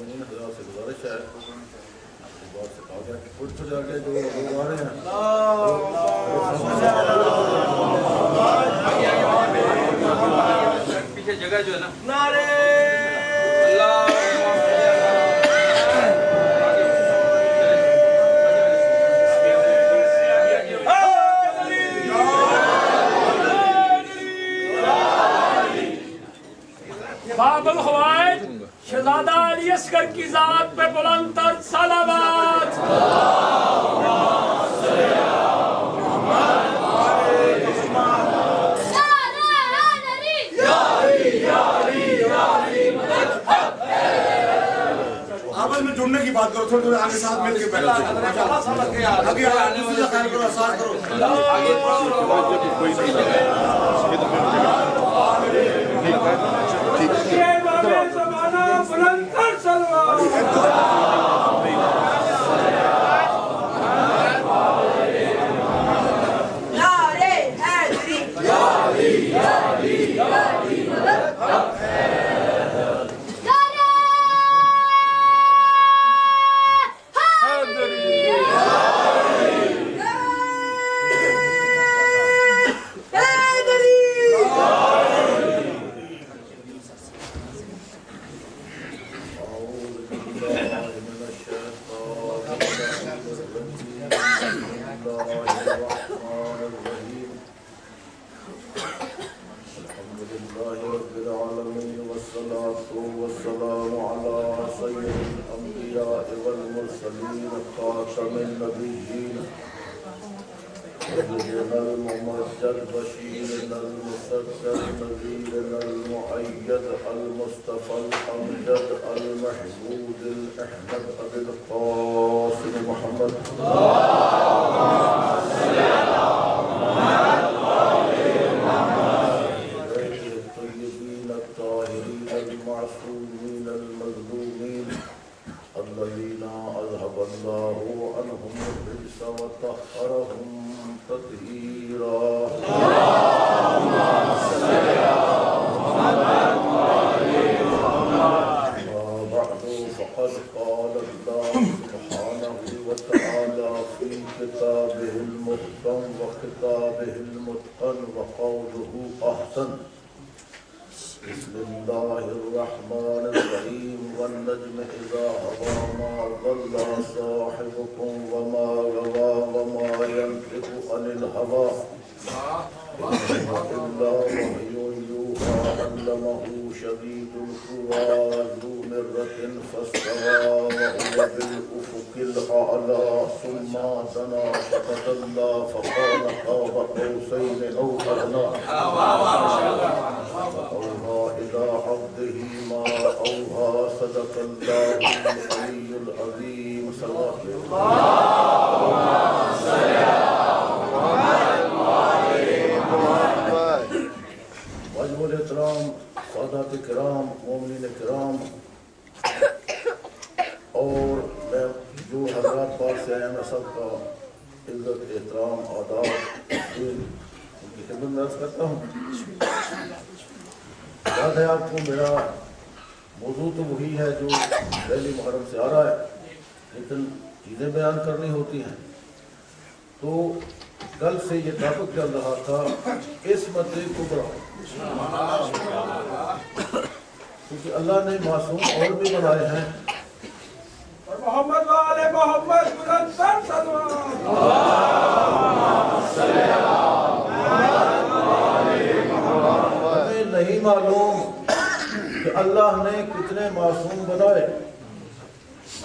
مومنین حضرات سے گزارش ہے بات سے کہا گیا کہ خود تو جا کے جو لوگ آ رہے ہیں پیچھے جگہ جو ہے نا نعرے باب الحوائج شہزادہ علی اصغر کی ذات پہ بلند تر صلوات آپس میں جڑنے کی بات کرو تھوڑے آگے ساتھ مل کے بیٹھو آگے آنے والے خیر کرو ساتھ کرو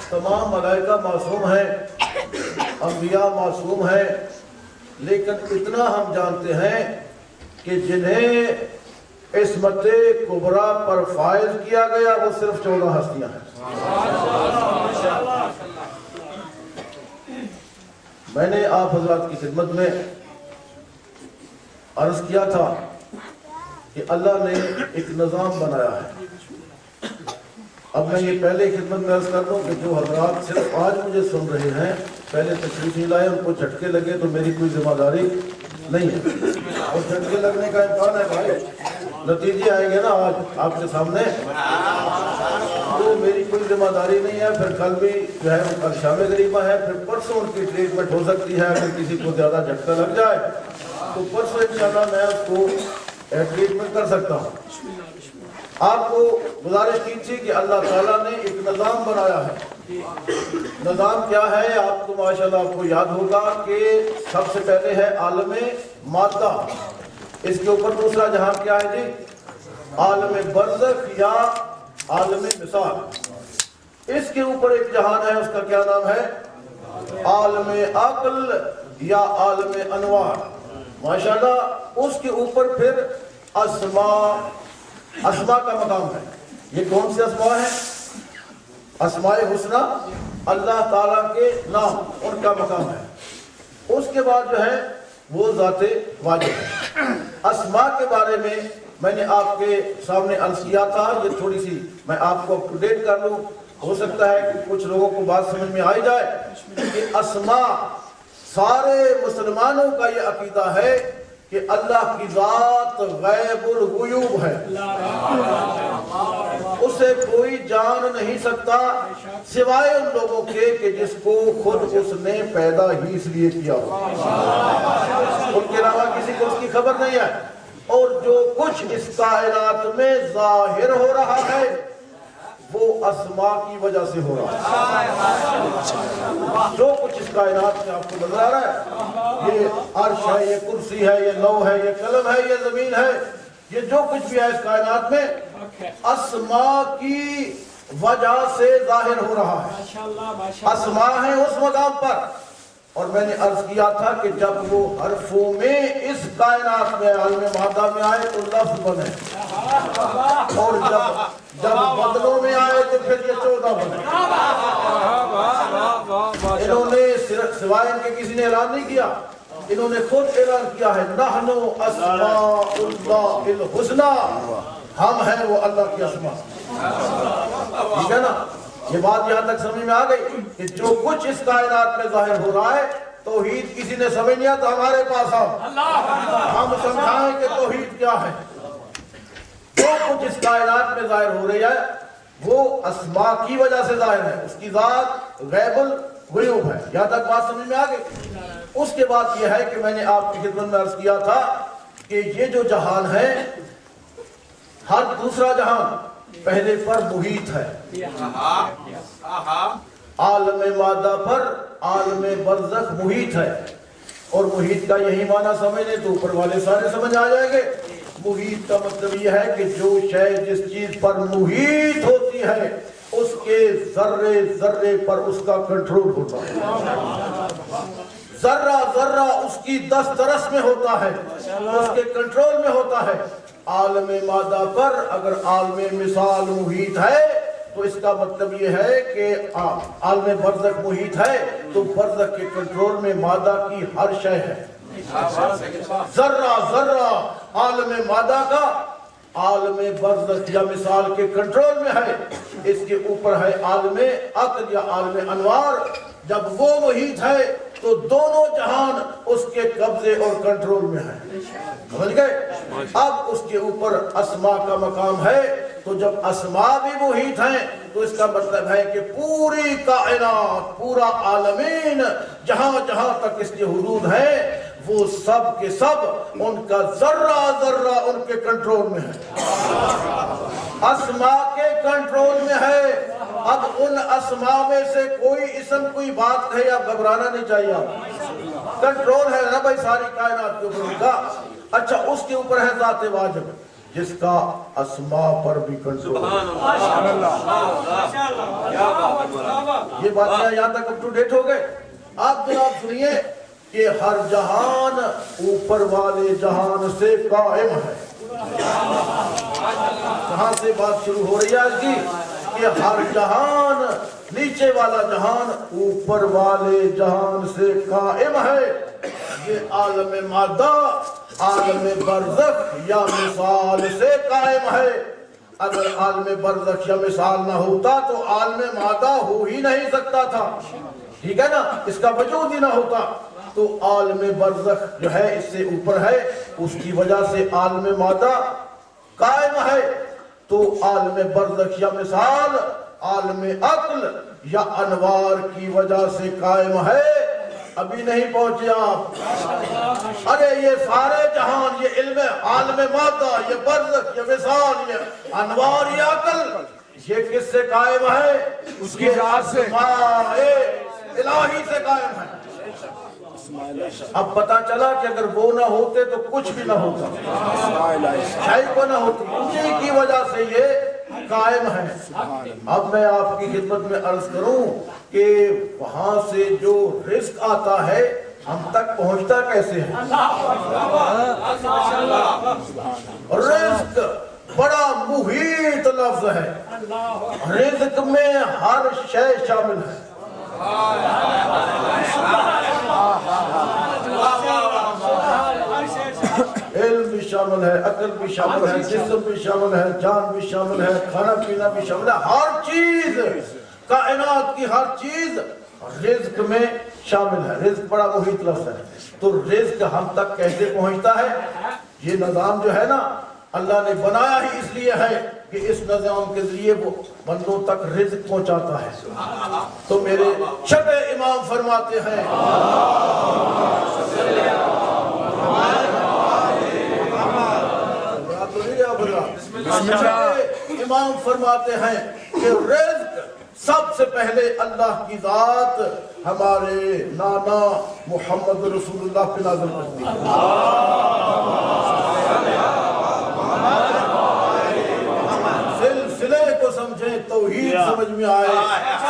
تمام ملائکہ معصوم ہیں، انبیاء معصوم ہیں، لیکن اتنا ہم جانتے ہیں کہ جنہیں عصمت کبریٰ پر فائز کیا گیا وہ صرف 14 ہستیاں ہیں۔ میں نے آپ حضرات کی خدمت میں عرض کیا تھا کہ اللہ نے ایک نظام بنایا ہے۔ اب میں یہ پہلے خدمت میں عرض کر دوں کہ جو حضرات صرف آج مجھے سن رہے ہیں، پہلے تشریف نہیں لائے، ان کو جھٹکے لگے تو میری کوئی ذمہ داری نہیں ہے، اور جھٹکے لگنے کا امکان ہے بھائی، نتیجے آئیں گے نا آج آپ کے سامنے، تو میری کوئی ذمہ داری نہیں ہے، پھر کل بھی جو ہے وہ کل شام غریبہ ہے، پھر پرسوں ان کی ٹریٹمنٹ ہو سکتی ہے، اگر کسی کو زیادہ جھٹکا لگ جائے تو پرسوں انشاءاللہ میں اس کو ٹریٹمنٹ کر سکتا ہوں۔ آپ کو گزارش کی تھی کہ اللہ تعالیٰ نے ایک نظام بنایا ہے۔ نظام کیا ہے؟ آپ کو ماشاءاللہ آپ کو یاد ہوگا کہ سب سے پہلے ہے عالم مادہ، اس کے اوپر دوسرا جہان کیا ہے جی؟ عالم برزخ یا عالم مثال۔ اس کے اوپر ایک جہان ہے، اس کا کیا نام ہے؟ عالم عقل یا عالم انوار۔ ماشاءاللہ اس کے اوپر پھر اسماء کا مقام ہے۔ یہ کون سے اسماء ہیں؟ اسماء حسنہ، اللہ تعالیٰ کے نام، ان کا مقام ہے۔ اس کے بعد جو ہے وہ ذات واجب ہے۔ اسماء کے بارے میں نے آپ کے سامنے عرض کیا تھا، یہ تھوڑی سی میں آپ کو اپ ٹو ڈیٹ کر لوں، ہو سکتا ہے کہ کچھ لوگوں کو بات سمجھ میں آئی جائے کہ اسماء، سارے مسلمانوں کا یہ عقیدہ ہے کہ اللہ کی ذات غیب الغیوب ہے، اسے کوئی جان نہیں سکتا سوائے ان لوگوں کے کہ جس کو خود اس نے پیدا ہی اس لیے کیا ہو، ان کے علاوہ کسی کو اس کی خبر نہیں ہے۔ اور جو کچھ اس کائنات میں ظاہر ہو رہا ہے وہ اسماء کی وجہ سے ہو رہا ہے۔ جو کچھ اس کائنات میں آپ کو نظر آ رہا ہے، یہ عرش ہے، یہ کرسی ہے، یہ لوح ہے، یہ قلم ہے، یہ زمین ہے، یہ جو کچھ بھی ہے اس کائنات میں اسماء کی وجہ سے ظاہر ہو رہا ہے۔ اسماء ہیں اس مقام پر، اور میں نے عرض کیا تھا کہ جب وہ حرفوں میں اس کائنات میں عالم مادہ میں آئے تو لفظ بنے، اور جب بدلوں میں آئے تو پھر یہ 14 بنے۔ انہوں نے سوائے ان کے کسی نے اعلان نہیں کیا، انہوں نے خود اعلان کیا ہے نحن اسماء اللہ الحسنی، ہم ہیں وہ اللہ کی اسماء۔ ٹھیک ہے نا؟ یہ بات یہاں تک سمجھ میں آ گئی کہ جو کچھ اس کائنات میں ظاہر ہو رہا ہے توحید کسی نے سمجھ لیا تو ہمارے پاس آؤ، ہم سمجھائیں کہ توحید کیا ہے۔ جو کچھ اس کائنات میں ظاہر ہو رہی ہے وہ اسماء کی وجہ سے ظاہر ہے، اس کی ذات غیب الغیوب ہے۔ یہاں تک بات سمجھ میں آ گئی۔ اس کے بعد یہ ہے کہ میں نے آپ کی خدمت میں عرض کیا تھا کہ یہ جو جہان ہے، ہر دوسرا جہان پہلے پر محیط ہے، عالم مادہ پر عالم برزخ محیط ہے، اور محیط کا یہی معنی سمجھنے تو اوپر والے سارے سمجھ آ جائیں گے۔ محیط کا مطلب یہ ہے کہ جو شے جس چیز پر محیط ہوتی ہے اس کے ذرے ذرے پر اس کا کنٹرول ہوتا ہے، ذرہ ذرہ اس کی دسترس میں ہوتا ہے، اس کے کنٹرول میں ہوتا ہے۔ عالم مادہ پر اگر عالم مثال محیط ہے تو اس کا مطلب یہ ہے کہ عالم برزخ محیط ہے تو برزخ کے کنٹرول میں مادہ کی ہر شے ہے۔ ذرہ ذرہ عالم مادہ کا عالم برزخ یا مثال کے کنٹرول میں ہے۔ اس کے اوپر ہے عالم عقل یا عالم انوار، جب وہ محیط ہے تو دونوں جہان اس کے قبضے اور کنٹرول میں ہے۔ سمجھ گئے؟ اب اس کے اوپر اسماء کا مقام ہے، تو جب اسماء بھی محیط ہیں تو اس کا مطلب ہے کہ پوری کائنات، پورا عالمین، جہاں جہاں تک اس کے حدود ہیں وہ سب کے سب ان کا ذرہ ذرہ ان کے کنٹرول میں ہے، اسماء کے کنٹرول میں ہے۔ اب ان اسماء میں سے کوئی اسم کوئی بات کہے آپ گھبرانا نہیں چاہیے، آپ کنٹرول ہے نا بھائی ساری کائنات کے اوپر ان کا۔ اچھا، اس کے اوپر ہے ذات واجب جس کا اسماء پر بھی کنٹرول ہے۔ یہ بات یہاں تک اپ ٹو ڈیٹ ہو گئے۔ آپ جناب سنیے کہ ہر جہان اوپر والے جہان سے قائم ہے۔ کہاں سے بات شروع ہو رہی ہے آج کی؟ کہ ہر جہان، نیچے والا جہان اوپر والے جہان سے قائم ہے۔ یہ عالم مادہ عالم برزخ یا مثال سے قائم ہے۔ اگر عالم برزخ یا مثال نہ ہوتا تو عالم مادہ ہو ہی نہیں سکتا تھا، ٹھیک ہے نا؟ اس کا وجود ہی نہ ہوتا۔ تو عالم برزخ جو ہے اس سے اوپر ہے، اس کی وجہ سے عالم مادہ قائم ہے۔ تو عالم برزخ یا مثال عالم عقل یا انوار کی وجہ سے قائم ہے؟ ابھی نہیں پہنچے آپ. ارے یہ سارے جہان، یہ علم عالم مادہ، یہ برزخ، یہ وصال، یہ انوار، یہ عقل، یہ کس سے قائم ہے؟ اس کی ذات سے، الہی سے قائم ہے. اب پتا چلا کہ اگر وہ نہ ہوتے تو کچھ بھی نہ ہوتا، شاید کو نہ ہوتی، اسی کی وجہ سے یہ قائم ہے. اب میں آپ کی خدمت میں عرض کروں کہ وہاں سے جو رزق آتا ہے ہم تک پہنچتا کیسے ہے؟ رزق بڑا محیط لفظ ہے. رزق میں ہر شے شامل ہے. علم بھی شامل ہے، عقل بھی شامل ہے، جسم بھی شامل ہے، جان بھی شامل ہے، کھانا پینا بھی شامل ہے. ہر چیز، کائنات کی ہر چیز رزق میں شامل ہے. رزق بڑا محیط لفظ ہے. تو رزق ہم تک کیسے پہنچتا ہے؟ یہ نظام جو ہے نا اللہ نے بنایا ہی اس لیے ہے کہ اس نظام کے ذریعے وہ بندوں تک رزق پہنچاتا ہے. تو میرے چھٹے امام فرماتے ہیں، امام فرماتے ہیں کہ رزق سب سے پہلے اللہ کی ذات ہمارے نانا محمد رسول اللہ پہ نازل کرتی ہے. سلسلے کو سمجھیں، توحید سمجھ میں آئے.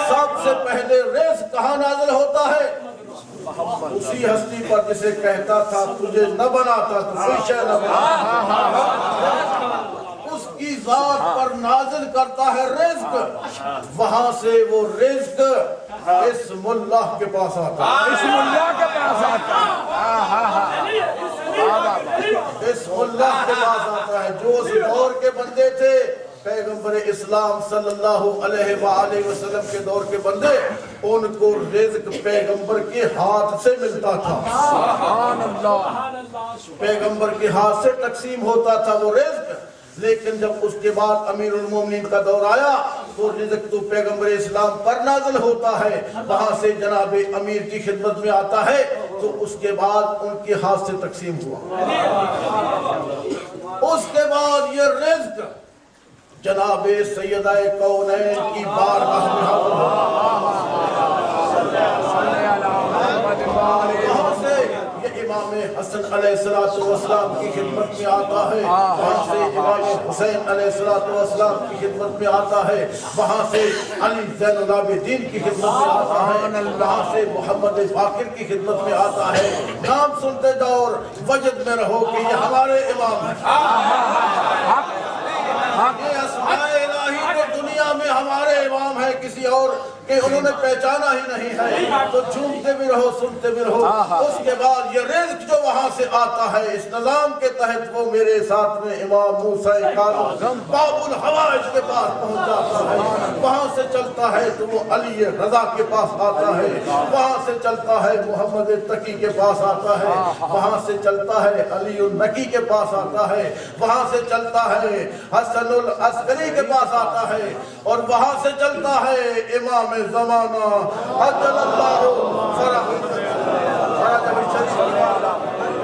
سب سے پہلے رزق کہاں نازل ہوتا ہے؟ اسی ہستی پر جسے کہتا تھا تجھے نہ بناتا تو کوئی شے نہ بناتا، اس کی ذات پر نازل کرتا ہے رزق. وہاں سے وہ رزق اسم اللہ کے پاس آتا ہے. اسم اللہ کے پاس آتا ہے. اسم اللہ کے پاس آتا ہے. جو اس دور کے بندے تھے، پیغمبر اسلام صلی اللہ علیہ وآلہ وسلم کے دور کے بندے، ان کو رزق پیغمبر کے ہاتھ سے ملتا تھا. سبحان اللہ. پیغمبر کے ہاتھ سے تقسیم ہوتا تھا وہ رزق. لیکن جب اس کے بعد امیر المومنین کا دور آیا تو رزق تو پیغمبر اسلام پر نازل ہوتا ہے، وہاں سے جناب امیر کی خدمت میں آتا ہے، تو اس کے بعد ان کے ہاتھ سے تقسیم ہوا. اس کے بعد یہ رزق جناب سیدہ کونین کی بارگاہ میں حاضر ہوا. وہاں سے یہ امام حسن علیہ السلام کی خدمت میں آتا ہے، وہاں سے امام حسین علیہ السلام کی خدمت میں آتا ہے، وہاں سے علی زین العابدین کی خدمت میں آتا ہے، وہاں سے محمد باقر کی خدمت میں آتا ہے. نام سنتے جاؤ اور وجد میں رہو کہ یہ ہمارے امام ہیں. یہ اسماء الہی تو دنیا میں ہمارے امام ہے، کسی اور کہ انہوں نے پہچانا ہی نہیں ہے. تو جھومتے بھی رہو، سنتے بھی رہو. اس کے بعد یہ رزق جو وہاں سے آتا ہے اس نظام کے تحت، وہ میرے ساتھ میں امام موسیٰ کاظم باب الحوائج کے پاس پہنچ جاتا ہے. وہاں سے چلتا ہے تو وہ علی رضا کے پاس آتا ہے، وہاں سے چلتا ہے محمد تقی کے پاس آتا ہے، وہاں سے چلتا ہے علی النقی کے پاس آتا ہے، وہاں سے چلتا ہے حسن العسکری کے پاس آتا ہے، اور وہاں سے چلتا ہے امام زمانہ عجل اللہ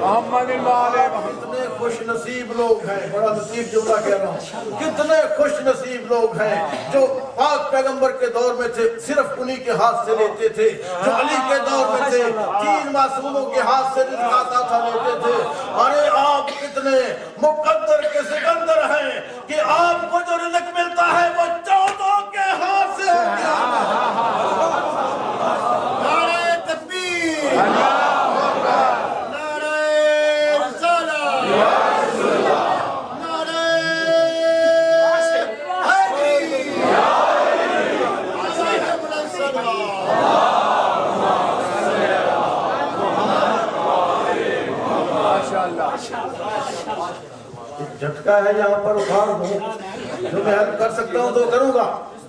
محمد الوالد. کتنے خوش نصیب لوگ ہیں، بڑا لطیف جملہ کہہ رہا ہوں، کتنے خوش نصیب لوگ ہیں جو پاک پیغمبر کے دور میں تھے صرف انہی کے ہاتھ سے لیتے تھے، جو علی کے دور میں تھے 3 معصوموں کے ہاتھ سے رزق آتا تھا لیتے تھے. ارے آپ کتنے مقدر کے سکندر ہیں کہ آپ کو جو رزق ملتا ہے وہ 14 کے ہاتھ سے ہوتا ہے. نعرہ تکبیر، نعرہ رسالہ، نعرہ حیدری، آواز بلند صلوات. ایک جھٹکا ہے یہاں پر اٹھار دوں، جو میں حل کر سکتا ہوں تو کروں گا.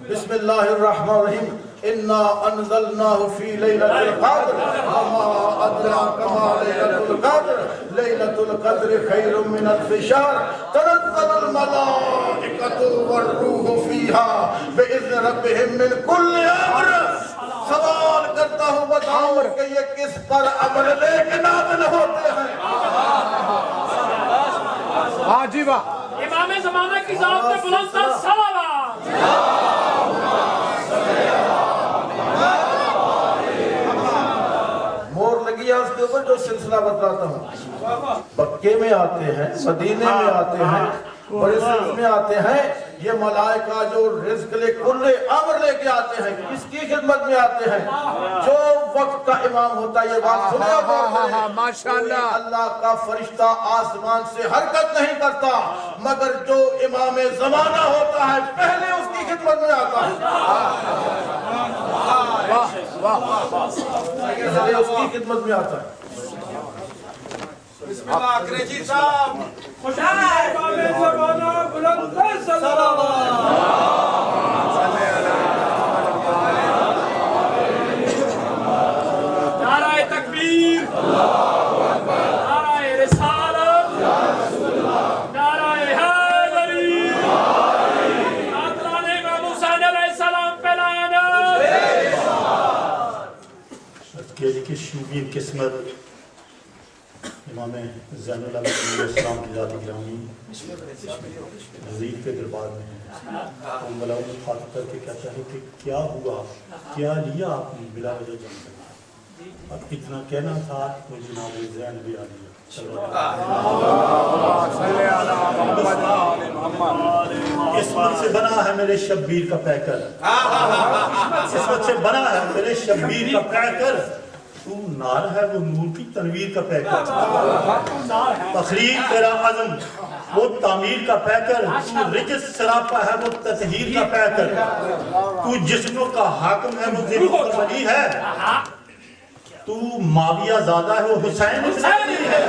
بسم اللہ الرحمن الرحیم. انا انزلناه في ليلة القدر وما ادراك ما ليلة القدر ليلة القدر خير من 1000 شهر تنزل الملائكة الملائکۃ والروح فیہا بإذن ربہم من کل امر. سوال کرتا ہوں بتاؤ کہ یہ کس پر امر لے کے نازل ہوتے ہیں؟ واہ جی واہ. امام زمانہ کی ذات پہ بلند تر صلوات. مور لگی ہے اس کے اوپر جو سلسلہ بتلاتا ہوں. مکے میں آتے ہیں، مدینے میں آتے ہیں، بڑے صرف میں آتے ہیں. یہ ملائکہ جو رزق لے کل امر لے کے آتے ہیں، کس کی خدمت میں آتے ہیں؟ جو وقت کا امام ہوتا ہے. یہ بات سنے ماشاءاللہ. اللہ کا فرشتہ آسمان سے حرکت نہیں کرتا، مگر جو امام زمانہ ہوتا ہے پہلے اس کی خدمت میں آتا ہے. پہلے اس کی خدمت میں آتا ہے. بسم اللہ کریجی صاحب. خدا امام زمانہ بلند تر صلوات. نعرہ تکبیر، نعرہ رسالت، نعرہ حیدری، آقلان امام حسین علیہ السلام پہ لعنت. کیلی کی شوبی قسمت امام زین العابدین علیہ السلام کی ذات گرامی مزید کے دربار میں ہم ملاؤں خاطر کر کے کہتا ہے کہ کیا ہوا، کیا لیا آپ نے بلا وجہ جنگ کرنا. اب اتنا کہنا تھا تو جناب زین بھی آ لیا. قسمت سے بنا ہے میرے شبیر کا پیکر، قسمت سے بنا ہے میرے شبیر کا پیکر. تو نار ہے وہ نور کی تنویر کا پیکر، تخریب تیرا عزم وہ تعمیر کا پیکر. تو رجس سراپا ہے وہ تطہیر کا پیکر. تو جسموں کا حاکم ہے وہ ذی القوی ہے. تو معاویہ زادہ ہے وہ حسین ہے.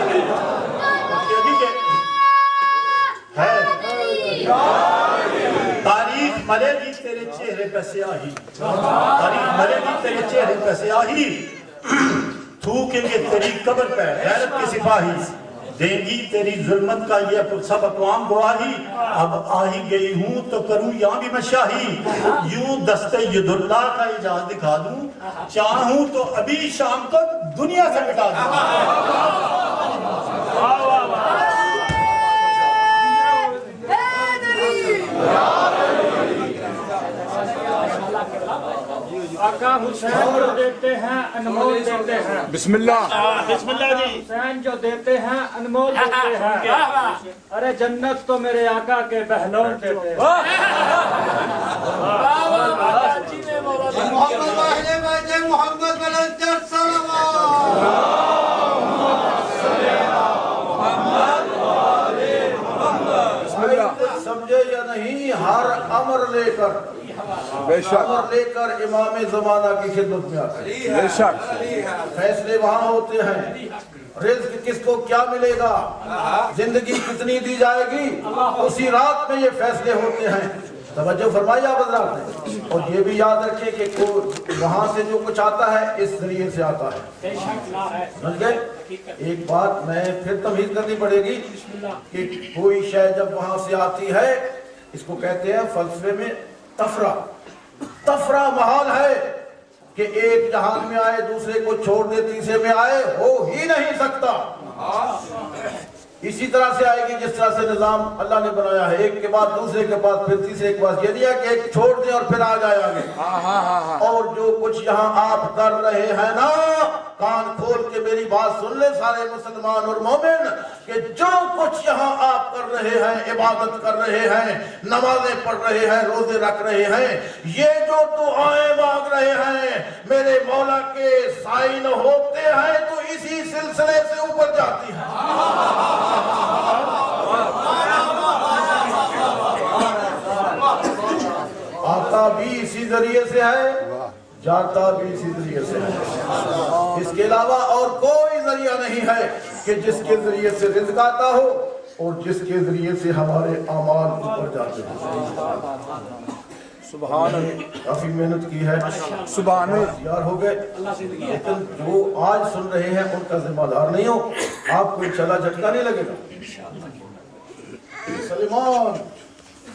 تاریخ ملے گی تیرے چہرے پہ سیاہی، تاریخ ملے گی تیرے چہرے پہ سیاہی. تھوکیں گے تیری قبر پہ غیرت کے سپاہی، دیں گی تیری ظلمت کا یہ سب اقوام گواہی. اب آ ہی گئی ہوں تو کروں یہاں بھی میں شاہی. یوں دستے ید اللہ کا اعجاز دکھا دوں، چاہوں تو ابھی شام کو دنیا سے مٹا دوں. آقا حسین جو دیتے ہیں انمول دیتے ہیں. بسم اللہ. بسم اللہ جی. حسین جو دیتے ہیں انمول دیتے ہیں. ارے جنت تو میرے آقا کے بہلول دیتے ہیں. محمد بلند تر صلوات. سمجھے یا نہیں، ہر امر لے کر بے شک امر لے کر امام زمانہ کی خدمت میں آتے ہیں. بے شک. فیصلے وہاں ہوتے ہیں. رزق کس کو کیا ملے گا، زندگی کتنی دی جائے گی، اسی رات میں یہ فیصلے ہوتے ہیں. توجہ فرمائی آپ حضرات نے. اور یہ بھی یاد رکھیں کہ وہاں سے جو کچھ آتا ہے اس ذریعے سے آتا ہے. سمجھ گئے؟ ایک بات میں پھر تمہید کرنی پڑے گی کہ کوئی شے جب وہاں سے آتی ہے، اس کو کہتے ہیں فلسفے میں تفرہ. تفرہ محال ہے کہ ایک جہان میں آئے دوسرے کو چھوڑ دے تیسرے میں آئے، ہو ہی نہیں سکتا. اسی طرح سے آئے گی جس طرح سے نظام اللہ نے بنایا ہے، ایک کے بعد دوسرے کے بعد پھر تیسرے کے بعد. یہ نہیں ہے کہ ایک چھوڑ دیں اور پھر آ جائے آگے. اور جو کچھ یہاں آپ کر رہے ہیں نا، کان کھول کے میری بات سن لے سارے مسلمان اور مومن، کہ جو کچھ یہاں آپ کر رہے ہیں، عبادت کر رہے ہیں، نمازیں پڑھ رہے ہیں، روزے رکھ رہے ہیں، یہ جو دعائیں مانگ رہے ہیں میرے مولا کے سائن ہوتے ہیں تو اسی سلسلے سے اوپر جاتی ہیں. آتا بھی اسی ذریعے سے ہے، جاتا بھی اسی ذریعے سے ہے. اس کے علاوہ اور کوئی ذریعہ نہیں ہے کہ جس کے ذریعے سے رزق آتا ہو اور جس کے ذریعے سے ہمارے اعمال اوپر جاتے ہیں. سبحان اللہ. کافی محنت کی ہے، سبحان اللہ. یار ہو گئے، لیکن جو آج سن رہے ہیں ان کا ذمہ دار نہیں ہو. آپ کو چلا جھٹکا نہیں لگے گا. سلیمان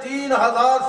3000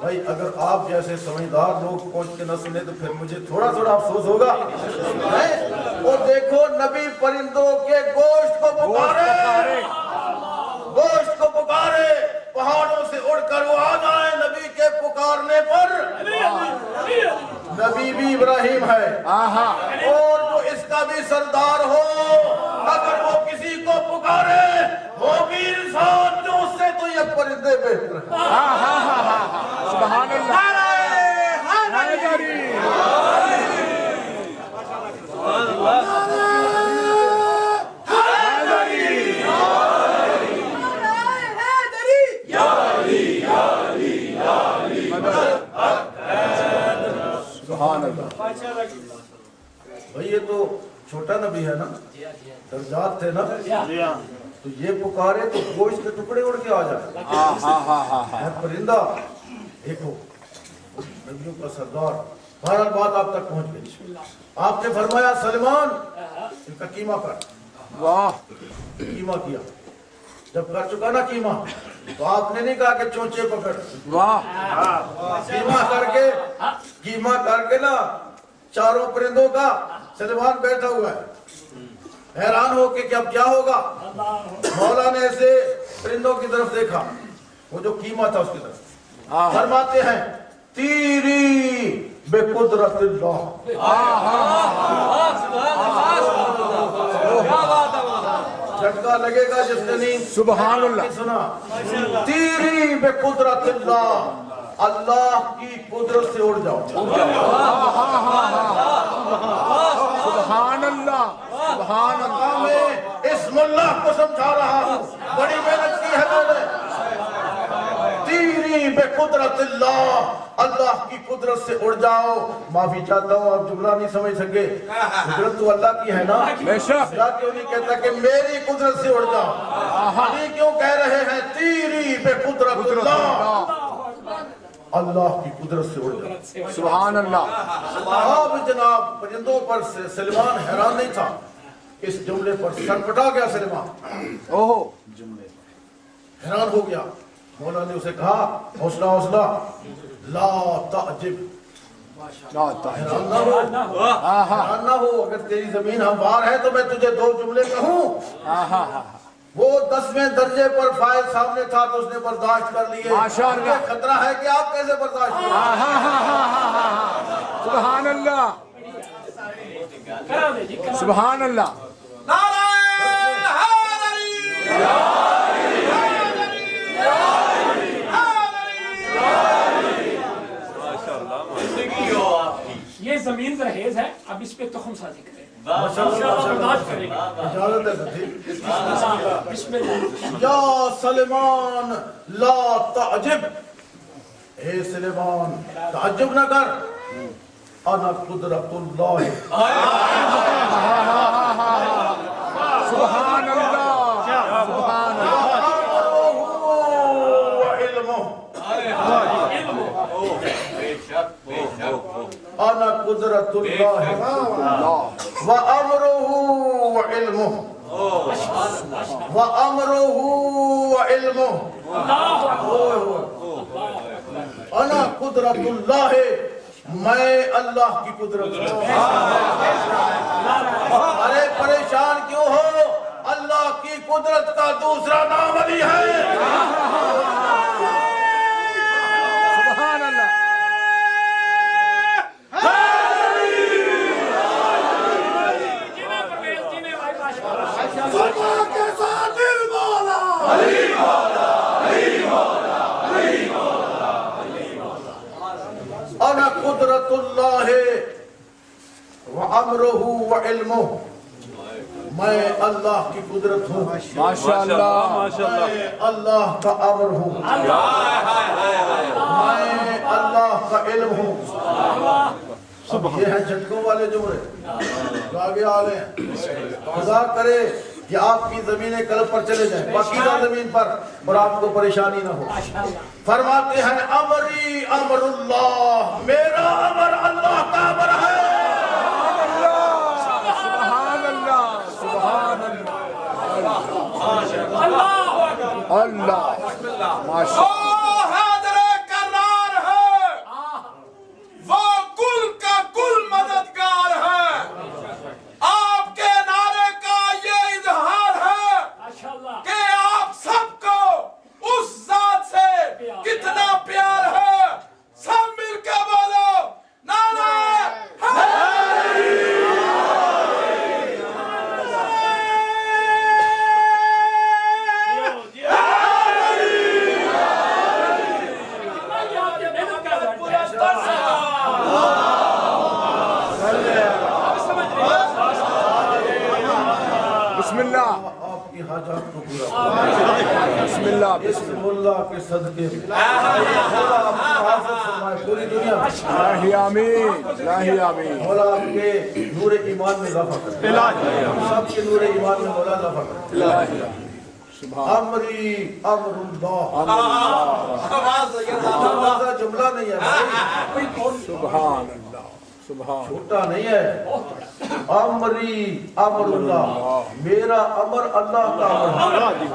بھائی اگر آپ جیسے سمجھدار لوگ پہنچ کے نہ سنے تو پھر مجھے تھوڑا تھوڑا افسوس ہوگا. وہ دیکھو نبی پرندوں کے گوشت کو پکارے, گوشت کو پکارے, پہاڑوں سے اڑ کر وہ آ جائیں نبی کے پکارنے پر. نبی بھی ابراہیم ہے اور جو اس کا بھی سردار ہو, اگر وہ کسی کو پکارے وہ بھی انسان جو اس سے تو یہ پرندے بہتر ہیں. سبحان اللہ. بھئی یہ تو چھوٹا نبی ہے نا, درجات تھے نا, تو یہ پکارے تو گوشت کے ٹکڑے اڑ کے آ جائے. ہے پرندہ دیکھو نبیوں کا سردار. بہرحال بات آپ تک پہنچ گئی. آپ نے فرمایا سلمان ان کا قیمہ کر. واہ, قیمہ کیا. جب کر چکا نا قیمہ تو آپ نے نہیں کہا کہ چونچے پکڑ. واہ, قیمہ کر کے نا چاروں پرندوں کا سلمان بیٹھا ہوا ہے, حیران ہو کہ اب کیا ہوگا. مولا نے ایسے پرندوں کی طرف دیکھا, وہ جو قیمہ تھا اس کی طرف. فرماتے ہیں تیری بے قدرت اللہ. جھٹکا لگے گا جس نے نہیں سبحان اللہ سنا. تیری بے قدرت اللہ, اللہ کی قدرت سے اڑ جاؤ. سبحان اللہ. سبحان اللہ. میں اسم اللہ کو سمجھا رہا ہوں, بڑی محنت کی ہے میں نے. تیری بے قدرت اللہ, اللہ کی قدرت سے اڑ جاؤ. معافی چاہتا ہوں آپ جملہ نہیں سمجھ سکے. قدرت تو اللہ کی ہے نا. بے شک. اللہ کیوں نہیں کہتا کہ میری قدرت سے اڑ جاؤ. ابھی کیوں کہہ رہے ہیں تیری بے قدرت اللہ, اللہ کی قدرت سے اڑ جاؤ. سبحان اللہ. اب جناب پرندوں پر سلمان حیران نہیں تھا. اس جملے پر سر پٹا گیا سلمان, اوہ, حیران ہو گیا. مولا نے اسے کہا حوصلہ حوصلہ, لا تعجب, حیران نہ ہو, حیران نہ ہو. اگر تیری زمین ہموار ہے تو میں تجھے دو جملے کہوں. وہ 10ویں درجے پر فائل سامنے تھا تو اس نے برداشت کر لیے. ماشاءاللہ. خطرہ ہے کہ آپ کیسے برداشت کریں. سبحان اللہ. سبحان اللہ. یہ زمین زرخیز ہے, اب اس پہ تخم سازی کریں. اجازت ہے یا سلمان لا تعجب, اے سلمان تعجب نہ کر, انا قدرت اللہ. سبحان اللہ. سبحان اللہ. انا قدرت اللہ وامرہ وعلمہ, وامرہ وعلمہ. انا قدرت اللہ, میں اللہ کی قدرت ہوں. ارے پریشان کیوں ہو, اللہ کی قدرت کا دوسرا نام علی ہے. سبحان اللہ. انا قدرت اللہ وامرہ وعلمہ, میں اللہ کی قدرت ہوں. ماشاءاللہ. میں اللہ کا امر ہوں. میں اللہ کا علم ہوں. یہ ہیں جھٹکوں والے جملے جو آگے آ رہے ہیں. خدا کرے کہ آپ کی زمینیں قلب پر چلے جائیں, پاکیزہ زمین پر, اور آپ کو پریشانی نہ ہو. فرماتے ہیں امری امر اللہ, میرا امر اللہ کا امر ہے. سبحان اللہ. سبحان اللہ. اللہ. ماشاءاللہ. حیدر کرار ہے. بسم اللہ آپ کی حاجات کو پورا فرمائے بسم اللہ بسم اللہ کے صدقے مولا آپ کی حفاظت فرمائے پوری دنیا میں الہی آمین الہی آمین مولا آپ کے نور ایمان میں اضافہ کرے سب کے نور ایمان میں مولا اضافہ کرے الہی سبحان امری امر اللہ آواز جملہ نہیں ہے بھائی سبحان اللہ سبحان چھوٹا نہیں ہے امری امر اللہ میرا امر اللہ کا امر ہے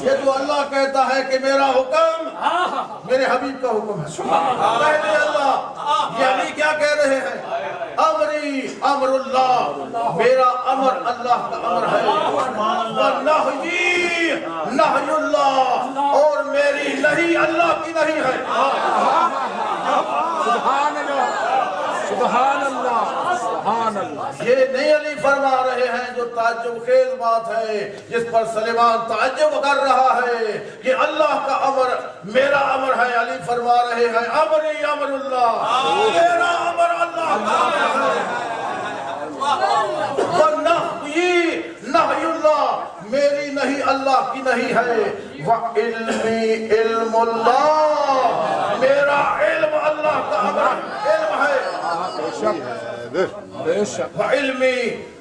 یہ جو اللہ کہتا ہے کہ میرا حکم میرے حبیب کا حکم ہے پہلے اللہ یعنی کیا کہہ رہے ہیں امری امر اللہ میرا امر اللہ کا امر ہے ونہی نہی اللہ اور میری نہیں اللہ کی نہیں ہے سبحان اللہ سبحان اللہ سبحان اللہ یہ نہیں علی فرما رہے ہیں جو تعجب خیز بات ہے جس پر سلیمان تعجب کر رہا ہے کہ اللہ کا امر میرا امر ہے علی فرما رہے ہیں امری امر اللہ میرا امر اللہ کا امر ہے وَنَحْيِ نَحْيُ اللَّهِ میری نہیں اللہ کی نہیں ہے وَعِلْمِ عِلْمُ اللَّهِ میرا علم اللہ کا امر علم ہے بے شک وَعِلْمِ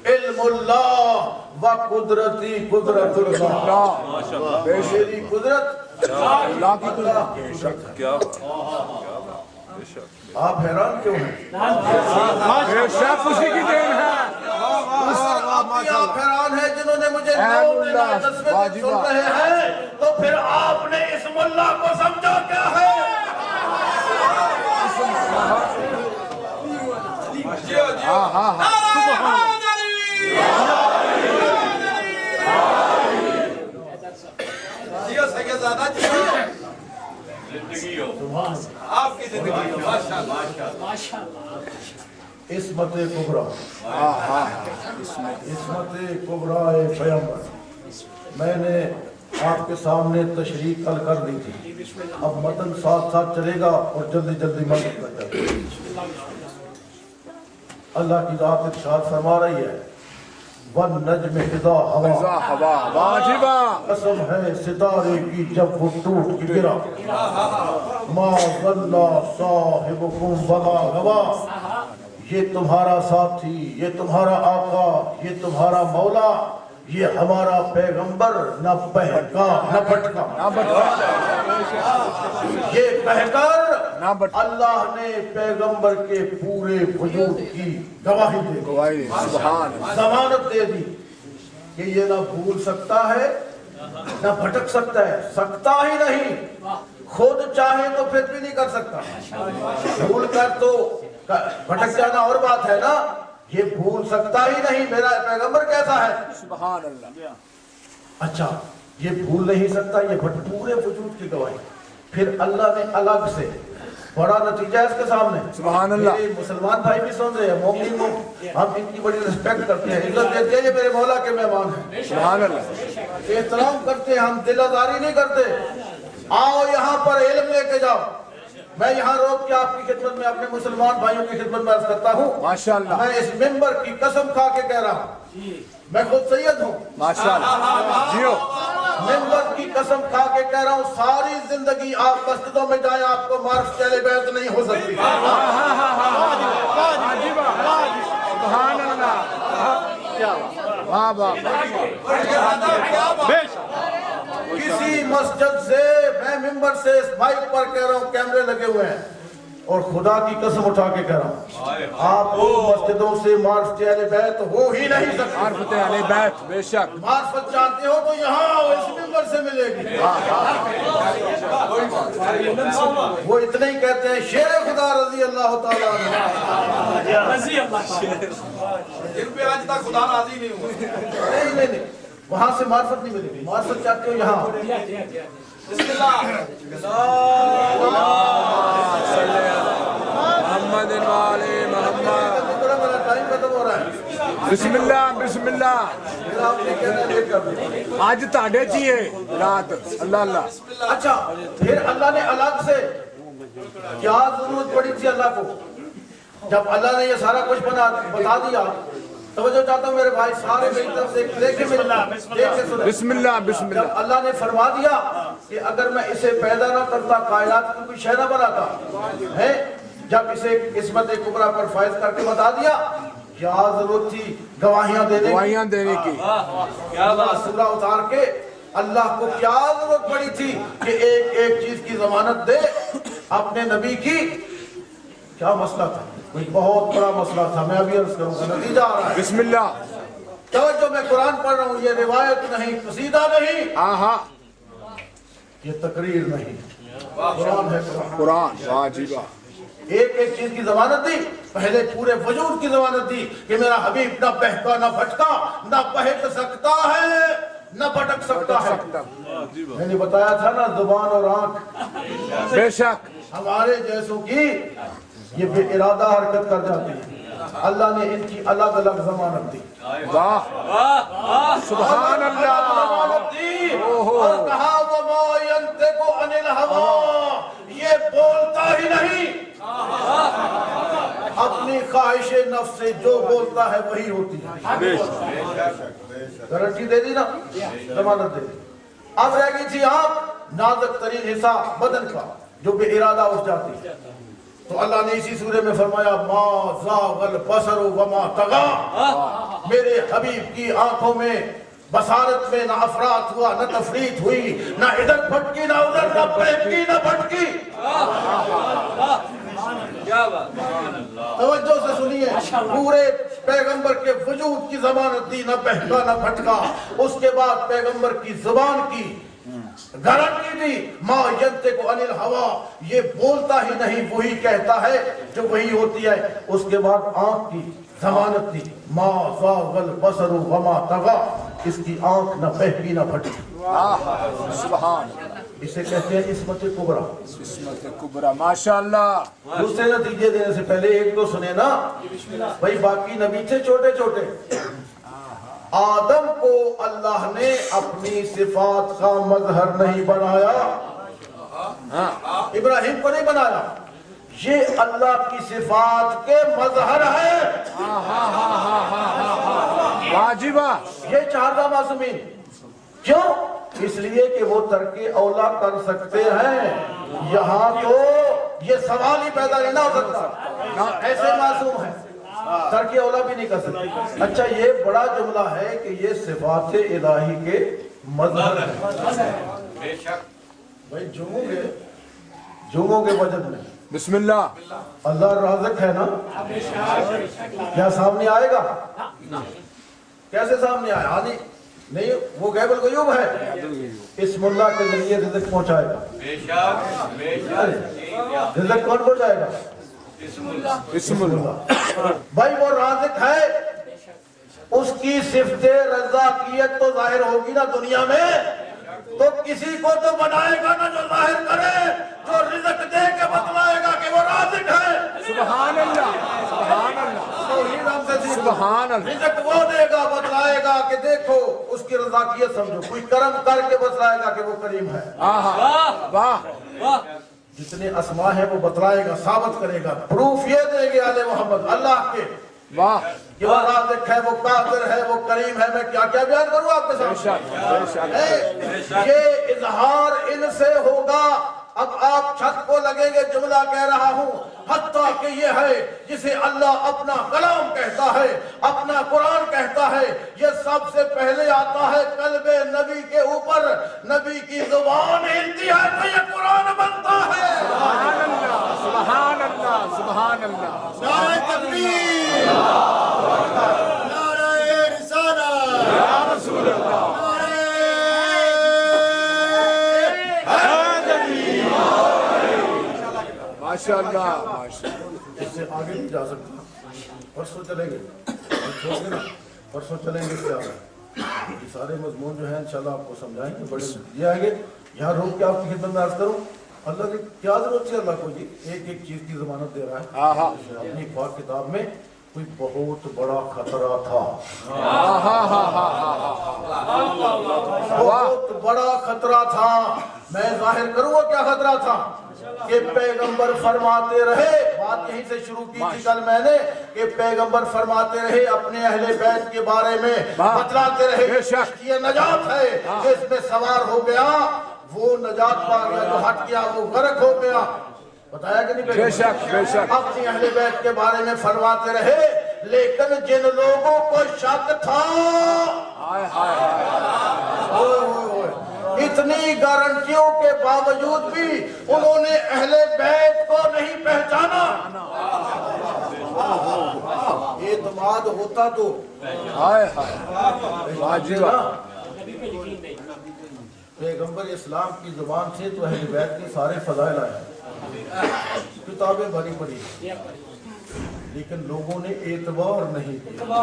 عِلْمُ اللَّهِ وَقُدْرَتِي قُدْرَتُ اللَّهِ بے شک میری قدرت اللہ کی قدرت بے شک آپ حیران کیوں ہیں بے شک اسی کی دین ہے آپ حیران ہیں جنہوں نے مجھے 9 دن 10 دن سن رہے ہیں تو پھر آپ نے اسم اللہ کو سمجھا کیا ہے ہاں ہاں ہاں آپ کی زندگی ہو ماشاءاللہ عصمت کبریٰ عصمت کبریٰ پیغمبر میں نے آپ کے سامنے تشریح کل کر دی تھی اب متن ساتھ ساتھ چلے گا اور جلدی جلدی مدد کر جائے گا اللہ کی ذات ارشاد فرما رہی ہے وَالنَّجْمِ اِذَا رضا ہوا ہوا واجبہ قسم ہے ستارے کی جب وہ ٹوٹ کے گرا ما ضل صاحبکم وما غوا یہ تمہارا ساتھی یہ تمہارا آقا یہ تمہارا مولا یہ ہمارا پیغمبر نہ بہکا نہ بھٹکا یہ بہہ کر اللہ نے پیغمبر کے پورے وجود کی گواہی دے دی سبحان ضمانت دے دی کہ یہ نہ بھول سکتا ہے نہ بھٹک سکتا ہے سکتا ہی نہیں خود چاہے تو پھر بھی نہیں کر سکتا بھول کر تو بھٹک جانا اور بات ہے نا یہ بھول سکتا ہی نہیں میرا پیغمبر کیسا ہے سبحان اللہ اچھا یہ بھول نہیں سکتا یہ پورے وجود کی گواہی پھر اللہ نے الگ سے بڑا نتیجہ ہے اس کے سامنے سبحان اللہ میرے مسلمان بھائی بھی سن رہے ہیں مومن کو ہم ان کی بڑی رسپیکٹ کرتے ہیں عزت دیتے ہیں یہ میرے مولا کے مہمان ہیں سبحان اللہ احترام کرتے ہیں ہم دل آزاری نہیں کرتے آؤ یہاں پر علم لے کے جاؤ میں یہاں روک کے آپ کی خدمت میں اپنے مسلمان بھائیوں کی خدمت میں عرض کرتا ہوں ماشاءاللہ میں اس ممبر کی قسم کھا کے کہہ رہا ہوں میں خود سید ہوں ماشاءاللہ جیو ممبر کی قسم کھا کے کہہ رہا ہوں ساری زندگی آپ مسجدوں میں جائیں آپ کو مارکس چہلے بیعت نہیں ہو سکتی سبحان اللہ واہ واہ کسی مسجد سے میں ممبر سے اس مائک پر کہہ رہا ہوں کیمرے لگے ہوئے ہیں اور خدا کی قسم اٹھا کے کہہ رہا ہوں آپ کو مسجدوں سے معرفت اہل بیت ہو ہی نہیں سکتی معرفت اہل بیت بے شک معرفت چاہتے ہو تو یہاں آؤ اس ممبر سے ملے گی وہ اتنے ہی کہتے ہیں شیر خدا رضی اللہ تعالیٰ عنہ رضی اللہ جن پہ آج تک خدا راضی نہیں ہوا نہیں وہاں سے معرفت نہیں ملے گی معرفت چاہتے ہو یہاں بسم اللہ محمد والے محمد میرا ٹائم ختم ہو رہا ہے بسم اللہ بسم اللہ میرا آپ نے کہنا لیٹ کر دیا آج تاڑے چیئے رات اللہ اللہ اچھا پھر اللہ نے الگ سے کیا ضرورت پڑی تھی اللہ کو جب اللہ نے یہ سارا کچھ بتا دیا توجہ چاہتا ہوں میرے بھائی سارے میری طرف دیکھ کے سنیں. بسم اللہ بسم جب اللہ. اللہ نے فرما دیا کہ اگر میں اسے پیدا نہ کرتا کائنات کی کوئی شے نہ بناتا ہے, جب اسے قسمت کبریٰ پر فائز کر کے بتا دیا, کیا ضرورت تھی گواہیاں دینے کی؟ اللہ سورہ اتار کے اللہ کو کیا ضرورت پڑی تھی کہ ایک ایک چیز کی ضمانت دے اپنے نبی کی؟ کیا مسئلہ تھا؟ کوئی بہت بڑا مسئلہ تھا. میں ابھی عرض کروں گا, نتیجہ آ رہا ہے. بسم اللہ. توجہ, میں قرآن پڑھ رہا ہوں, یہ روایت نہیں, قصیدہ نہیں, آہا یہ تقریر نہیں, قرآن ہے. قرآن. واہ جی واہ. ایک ایک چیز کی ضمانت دی, پہلے پورے وجود کی ضمانت دی کہ میرا حبیب نہ بہکا نہ بھٹکا, نہ بہک سکتا ہے نہ بھٹک سکتا ہے. میں نے بتایا تھا نا, زبان اور آنکھ بے شک ہمارے جیسوں کی یہ بے ارادہ حرکت کر جاتی ہے. اللہ نے ان کی الگ الگ ضمانت دی. واہ سبحان اللہ. ضمانت دی اور کہا وَمَا يَنْطِقُ عَنِ الْهَوَىٰ, یہ بولتا ہی نہیں, اپنی خواہش نفس سے جو بولتا ہے وہی ہوتی ہے. گارنٹی دے دی نا, ضمانت دے دی. اب رہ گئی تھی آنکھ, نازک ترین حصہ بدن کا جو بے ارادہ اٹھ جاتی ہے. تو اللہ نے اسی سورے میں فرمایا ما زاغ البصر وما طغى, میرے حبیب کی آنکھوں میں بصارت میں نہ افراط ہوا نہ تفریط ہوئی, نہ ادھر پھٹکی نہ ادھر, نہ بہکی نہ پھٹکی. توجہ سے سنیے, پورے پیغمبر کے وجود کی ضمانت دی, نہ بہکا نہ پھٹکا. اس کے بعد پیغمبر کی زبان کی گارنٹی دی, ما ینطق عن الہوا, یہ بولتا ہی نہیں وہی کہتا ہے جو وہی ہوتی ہے. اس کے بعد آنکھ کی ضمانت دی, ما زاغ البصر وما طغى, اس کی آنکھ نہ بہکی نہ پھٹکی. سبحان. اسے کہتے ہیں عصمت کبریٰ. عصمت کبریٰ. ماشاءاللہ. دوسرے نتیجے دینے سے پہلے ایک تو سنے نا بھائی, باقی نبی تھے چھوٹے چھوٹے. آدم کو اللہ نے اپنی صفات کا مظہر نہیں بنایا, ابراہیم کو نہیں بنایا, یہ اللہ کی صفات کے مظہر ہے. واجبہ. یہ چہارہ معصومین کیوں؟ اس لیے کہ وہ ترک اولا کر سکتے ہیں. یہاں تو یہ سوال ہی پیدا نہیں نہ ہو سکتا, ایسے معصوم ہیں, ترک اولا بھی نہیں کر سکتے. اچھا, یہ بڑا جملہ ہے کہ یہ صفات الہی کے مظہر ہیں. بھائی جمعوں کے وجد میں بسم اللہ. اللہ رازق ہے نا, کیا سامنے آئے گا؟ کیسے سامنے آئے؟ نہیں, وہ غیب الغیوب ہے. اسم اللہ کے ذریعے رزق پہنچائے گا. رزق کون پہنچائے گا؟ بسم اللہ. بھائی وہ رازق ہے, اس کی صفت رزاقیت تو ظاہر ہوگی نا دنیا میں, تو کسی کو تو بنائے گا نا جو ظاہر کرے, جو رزق دے کے بتلائے گا کہ وہ رازق ہے. سبحان اللہ. سبحان اللہ. سبحان اللہ. رزق وہ دے گا, بتلائے گا کہ دیکھو اس کی رزاقیت سمجھو. کوئی کرم کر کے بتلائے گا کہ وہ کریم ہے. واہ. جتنے اسماء ہیں وہ بتلائے گا, ثابت کرے گا, پروف یہ دے گے آل محمد اللہ کے واہ. کہ وہ رازق ہے, وہ قادر ہے, وہ کریم ہے. میں کیا کیا بیان کروں آپ کے سامنے؟ یہ اظہار ان سے ہوگا. اب آپ چھت کو لگیں گے, جملہ کہہ رہا ہوں, حتیٰ کہ یہ ہے جسے اللہ اپنا کلام کہتا ہے, اپنا قرآن کہتا ہے, یہ سب سے پہلے آتا ہے قلب نبی کے اوپر. نبی کی زبان ہلتی ہے تو یہ قرآن بنتا ہے. سبحان اللہ. سبحان اللہ. سبحان اللہ. نعرہ تکبیر, نعرہ رسالت, یا رسول اللہ. ماشاءاللہ. ماشاءاللہ. اس سے آگے نہیں جا سکتا. پرسوں چلیں گے, پرسوں چلیں گے. کیا یہ سارے مضمون جو ہیں انشاءاللہ آپ کو سمجھائیں گے, بڑے یہ آئیں گے. یہاں روک کے آپ کی خدمت میں عرض کروں, اللہ کی کیا ضرورت ہے اللہ کو جی ایک ایک چیز کی ضمانت دے رہا ہے. اپنی پاک کتاب میں کوئی بہت بڑا خطرہ تھا, بہت بڑا خطرہ تھا. میں ظاہر کروں کیا خطرہ تھا کہ پیغمبر فرماتے رہے بات یہیں سے شروع کی تھی کل میں نے کہ پیغمبر فرماتے رہے اپنے اہل بیت کے بارے میں بتلاتے رہے یہ نجات ہے، اس میں سوار ہو گیا وہ نجات پا گیا، جو ہٹ گیا وہ غرق ہو گیا. بتایا کہ نہیں؟ بے شک بے شک. اپنی اہل بیت کے بارے میں فرماتے رہے، لیکن جن لوگوں کو شک تھا اتنی گارنٹیوں کے باوجود بھی انہوں نے اہل بیت کو نہیں پہچانا. اعتماد ہوتا تو پیغمبر اسلام کی زبان سے تو اہل بیت کے سارے فضائل آئے، کتابیں بھری پڑی، لیکن لوگوں نے اعتبار نہیں کیا.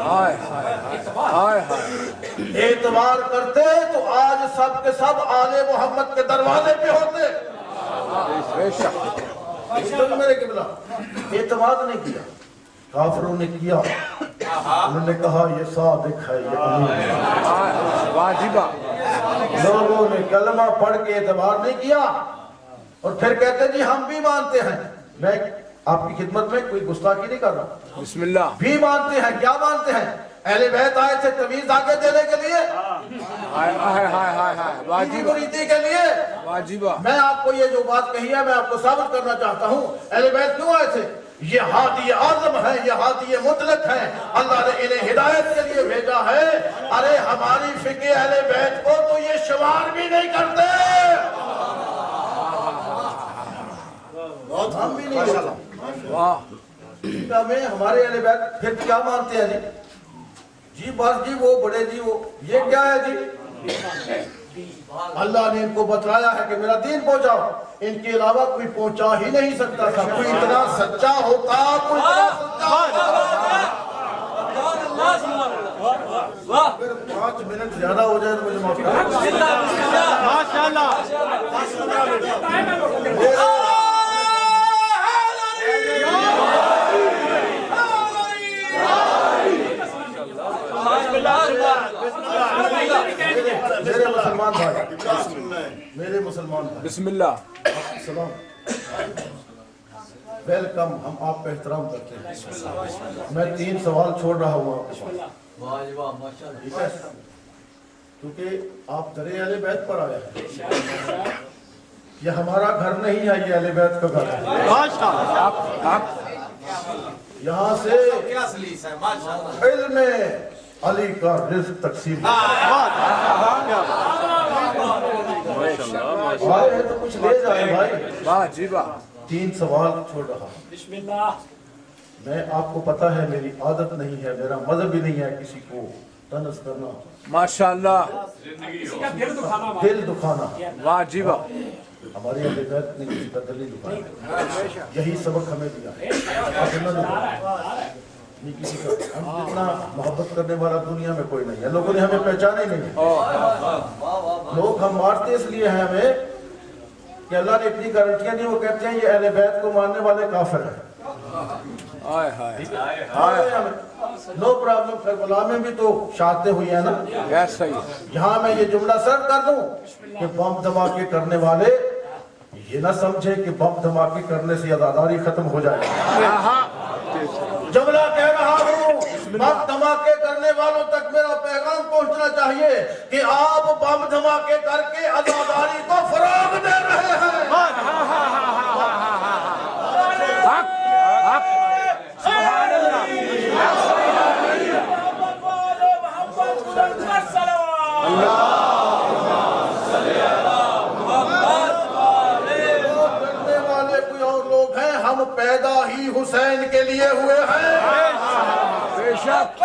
اعتبار کرتے تو آج سب کے سب آل محمد کے دروازے پہ ہوتے. میرے قبلہ اعتماد نہیں کیا، کافروں نے کیا. انہوں نے کہا یہ صادق ہے، یہ امین ہے. واجبہ لوگوں نے کلمہ پڑھ کے اعتبار نہیں کیا اور پھر کہتے جی ہم بھی مانتے ہیں. میں آپ کی خدمت میں کوئی گستاخی نہیں کر رہا. بسم اللہ. بھی مانتے ہیں. کیا مانتے ہیں؟ اہل بیت آئے تھے تمیز آگے دینے کے لیے، مریدی کے لیے. واجبہ میں آپ کو یہ جو بات کہی ہے میں آپ کو ثابت کرنا چاہتا ہوں. اہل بیت کیوں آئے تھے؟ یہ ہادی اعظم ہے، یہ ہادی مطلق ہے، اللہ نے انہیں ہدایت کے لیے بھیجا ہے. ارے ہماری فقہ اہل بیت کو تو یہ شمار بھی نہیں کرتے، ہم بھی نہیں کرتے. ہمیں ہمارے اہل بیت پھر کیا مانتے ہیں جی بس جی وہ بڑے جی وہ یہ کیا ہے جی؟ اللہ نے ان کو بتلایا ہے کہ میرا دین پہنچاؤ، ان کے علاوہ کوئی پہنچا ہی نہیں سکتا تھا. کوئی اتنا سچا ہوتا، کوئی اتنا سچا. اگر 5 منٹ زیادہ ہو جائے تو مجھے معاف کریں. ماشاءاللہ. میرے مسلمان بھائی، میرے مسلمان بھائی، بسم اللہ. سلام، ویلکم. ہم آپ کا احترام کرتے ہیں. میں 3 سوال چھوڑ رہا ہوں آپ کے پاس، ٹھیک ہے؟ کیونکہ آپ درے اہل بیت پر آئے ہیں. یہ ہمارا گھر نہیں ہے، یہ اہل بیت کا گھر ہے. یہاں سے علم علی کا رزق تقسیم آئے ہیں تو کچھ لے جائیں بھائی. واجبہ 3 سوال چھوڑ رہا. بسم اللہ. میں آپ کو پتا ہے میری عادت نہیں ہے، میرا مذہب ہی نہیں ہے کسی کو تنز کرنا، ماشاءاللہ. کسی کا دل دکھانا. دل دکھانا. واجبہ ہماری اہل بیت نے کسی کا دل نہیں دکھایا. یہی سبق ہمیں دیا ہے. نہیں کسی کا، ہم اتنا محبت کرنے والا دنیا میں کوئی نہیں ہے. لوگوں نے ہمیں پہچانا ہی نہیں ہے. لوگ ہم مارتے اس لیے ہیں ہمیں کہ اللہ نے اتنی گارنٹیاں دی. وہ کہتے ہیں یہ اہل بیت کو ماننے والے کافر ہیں. No problem. کربلا میں بھی تو شہادتیں ہوئی ہیں نا. یہاں میں یہ جملہ سرد کر دوں کہ بم دھماکے کرنے والے یہ نہ سمجھے کہ بم دھماکے کرنے سے عزاداری ختم ہو جائے. جملہ کہہ رہا ہوں، بم دھماکے کرنے والوں تک میرا پیغام پہنچنا چاہیے کہ آپ بم دھماکے کر کے عزاداری کو فروغ دے رہے ہیں. کرنے والے کوئی اور لوگ ہیں، ہم پیدا ہی حسین کے لیے ہوئے ہیں. بے شک.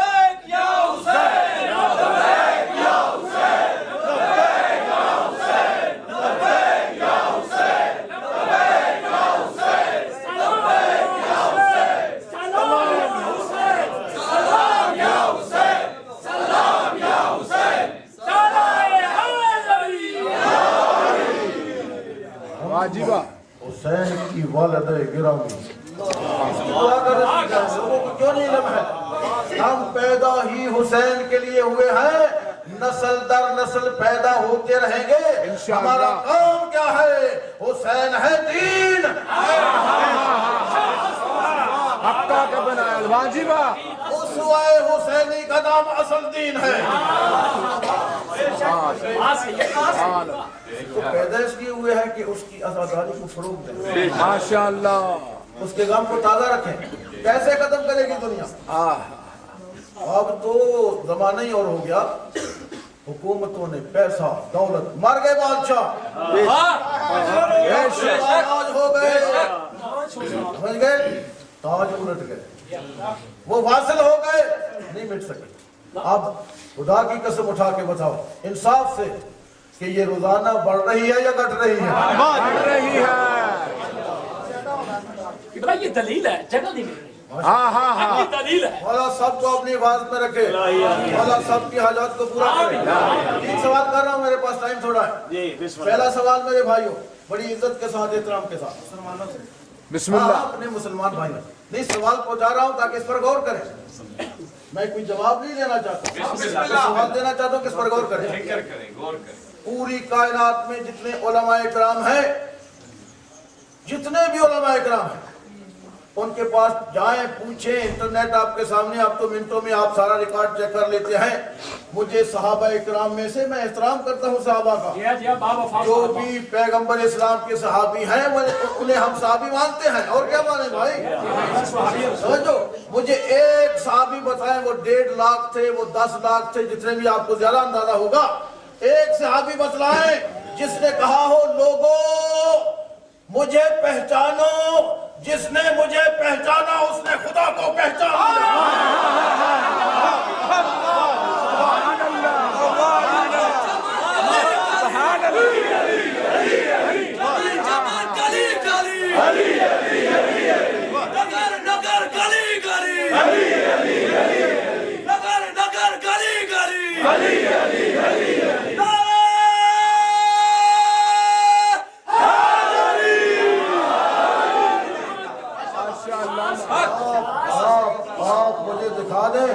واجبہ حسین کی والد گرامی لوگوں کو کیوں نہیں علم ہے؟ ہم پیدا ہی حسین کے لیے ہوئے ہیں، نسل در نسل پیدا ہوتے رہیں گے. ہمارا کام کیا ہے؟ حسین ہے دین. حقا کا بنایا واجبہ اسوائے حسینی کا نام اصل دین ہے. تو پیدا اس لیے ہوئے ہیں کہ اس کی آزاداری کو فروغ دیں, ماشاءاللہ. اس کے غم کو تازہ رکھیں. کیسے ختم کرے گی دنیا؟ اب تو زمانہ ہی اور ہو گیا. حکومتوں نے پیسہ دولت, مر گئے بادشاہ, تاج ہو گئے, سمجھ گئے, تاج الٹ گئے, وہ واصل ہو گئے, نہیں مٹ سکے. اب خدا کی قسم اٹھا کے بتاؤ انصاف سے کہ یہ روزانہ بڑھ رہی ہے یا گھٹ رہی ہے؟ بڑھ رہی ہے. یہ دلیل ہے, جگہ نہیں مل رہی. ہاں ہاں ہاں, دلیل ہے. مولا سب کو اپنی حفاظت میں رکھے, مولا سب کی حاجات کو پورا کرے. تین سوال کر رہا ہوں, میرے پاس ٹائم تھوڑا ہے. پہلا سوال میرے بھائیوں, بڑی عزت کے ساتھ, احترام کے ساتھ, مسلمانوں سے, بسم اللہ. اپنے مسلمان بھائیوں نہیں سوال پہنچا رہا ہوں تاکہ اس پر غور کریں. میں کوئی جواب نہیں دینا چاہتا, سوال دینا چاہتا ہوں کہ اس پر غور کریں. پوری کائنات میں جتنے علماء اکرام ہیں, جتنے بھی علماء اکرام ہیں, ان کے پاس جائیں, پوچھیں. انٹرنیٹ آپ کے سامنے, آپ تو منٹوں میں آپ سارا ریکارڈ چیک کر لیتے ہیں. مجھے صحابہ اکرام میں سے, میں احترام کرتا ہوں صحابہ کا, جو بھی پیغمبر اسلام کے صحابی ہیں انہیں ہم صحابی مانتے ہیں. اور کیا مانیں بھائی, سمجھو. مجھے ایک صحابی بتائیں, وہ 1.5 لاکھ تھے, وہ 10 لاکھ تھے, جتنے بھی آپ کو زیادہ اندازہ ہوگا. ایک صحابی بتلائیں جس نے کہا ہو لوگوں مجھے پہچانو, جس نے مجھے پہچانا اس نے خدا کو پہچانا. آپ مجھے دکھا دیں.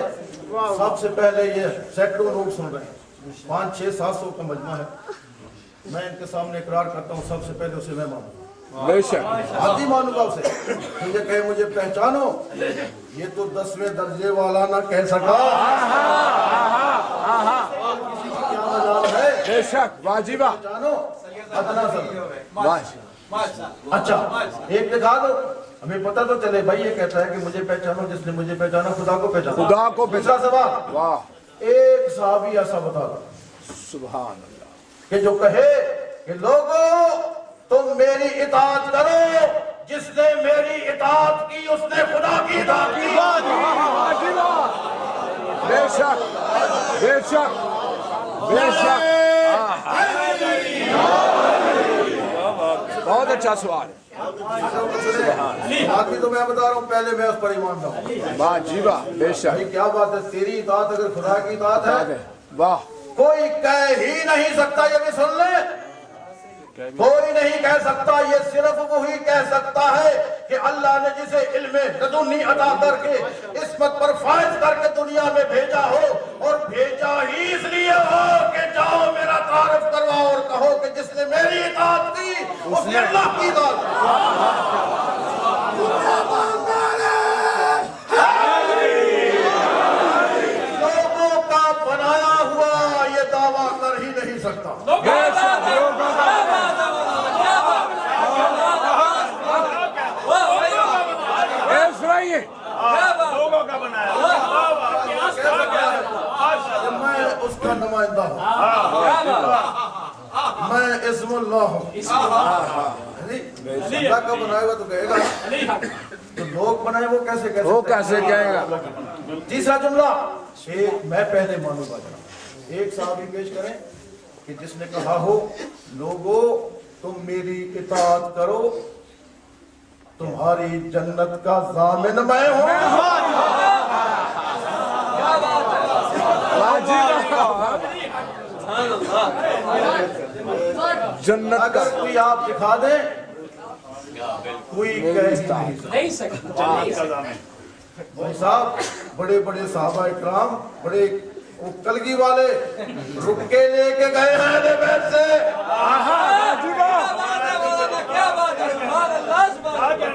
سب سے پہلے یہ سینکڑوں لوگ سن رہے ہیں, 500-600-700 کا مجمع ہے. میں ان کے سامنے اقرار کرتا ہوں, سب سے پہلے اسے میں مانوں, بے شک آدھی مانوں گا اسے. مجھے کہے مجھے پہچانو, یہ تو 10ویں درجے والا نہ کہہ سکا. کسی کی کیا مجال ہے, بے شک واجبہ. جانو ادنا سر. واجب اچھا ایک دکھا دو, ہمیں پتہ تو چلے. بھائی یہ کہتا ہے کہ مجھے پہچانو, جس نے مجھے پہچانا خدا کو پہچانا. خدا کو دوسرا سوال, واہ, ایک صحابی ایسا بتا دو سبحان اللہ, کہ جو کہے کہ لوگوں تم میری اطاعت کرو, جس نے میری اطاعت کی اس نے خدا کی اطاعت کی. واجبہ. بے شک بے شک بے شک. بہت اچھا سوال. باقی تو میں بتا رہا ہوں, پہلے میں اس پر ایمان لاؤں. واجبہ بے شک. بھائی کیا بات ہے, تیری اطاعت اگر خدا کی اطاعت ہے, واہ, کوئی کہہ ہی نہیں سکتا, یہ بھی سن لیں, کوئی نہیں کہہ سکتا. یہ صرف وہی کہہ سکتا ہے کہ اللہ نے جسے علم لدنی عطا کر کے عصمت پر فائز کر کے دنیا میں بھیجا ہو, اور بھیجا ہی اس لیے ہو کہ جاؤ میرا تعارف کرواؤ اور کہو کہ جس نے میری اطاعت کی اس نے اللہ کی اطاعت کی. لوگوں کا بنایا ہوا یہ دعویٰ کر ہی نہیں سکتا. میں اس کا نمائندہ ہوں, میں اسم اللہ ہوں. اللہ کا بنایا ہوا تو کہے گا, تو لوگ بنائے وہ کیسے کہہ وہ سکتے ہیں؟ کیسے کہے گا. تیسرا جملہ, ایک میں پہلے مانوں گا. ایک صحابی پیش کریں کہ جس نے کہا ہو لوگوں تم میری اطاعت کرو, تمہاری جنت کا ضامن میں ہوں. جنت کا اگر کوئی آپ دکھا دیں, کوئی کہہ نہیں سکتا. بھائی صاحب, بڑے بڑے صحابہ اکرام, بڑے کلگی والے رک کے لے کے گئے ہیں اہل بیت سے.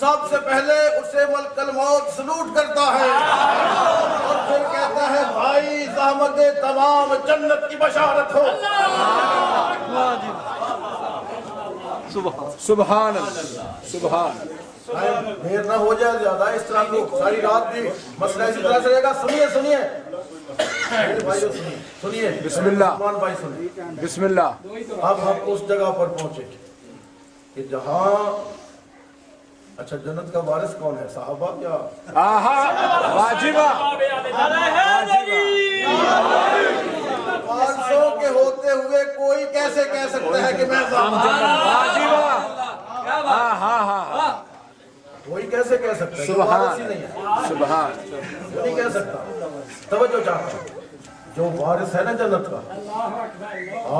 سب سے پہلے اسے ملک الموت سلوٹ کرتا ہے اور پھر کہتا ہے بھائی زحمت تمام جنت کی بشارت ہو. سبحان اللہ سبحان اللہ. دیر نہ ہو جائے زیادہ اس طرح کو ساری رات بھی مسئلہ اسی طرح سے رہے گا. سنیے میرے بھائیو سنیے بسم اللہ. عثمان بھائی سنیے. بسم اللہ. اب ہم اس جگہ پر پہنچے کہ جہاں اچھا جنت کا وارث کون ہے؟ صحابہ یا آہا واجبہ. 500 کے ہوتے ہوئے کوئی کیسے کہہ سکتا ہے کہ میں واجبہ. کوئی کیسے کہہ سکتا ہے؟ سبحان نہیں ہے. سبحان. نہیں کہہ سکتا. توجہ چاہتا ہوں جو وارث ہے نا جنت کا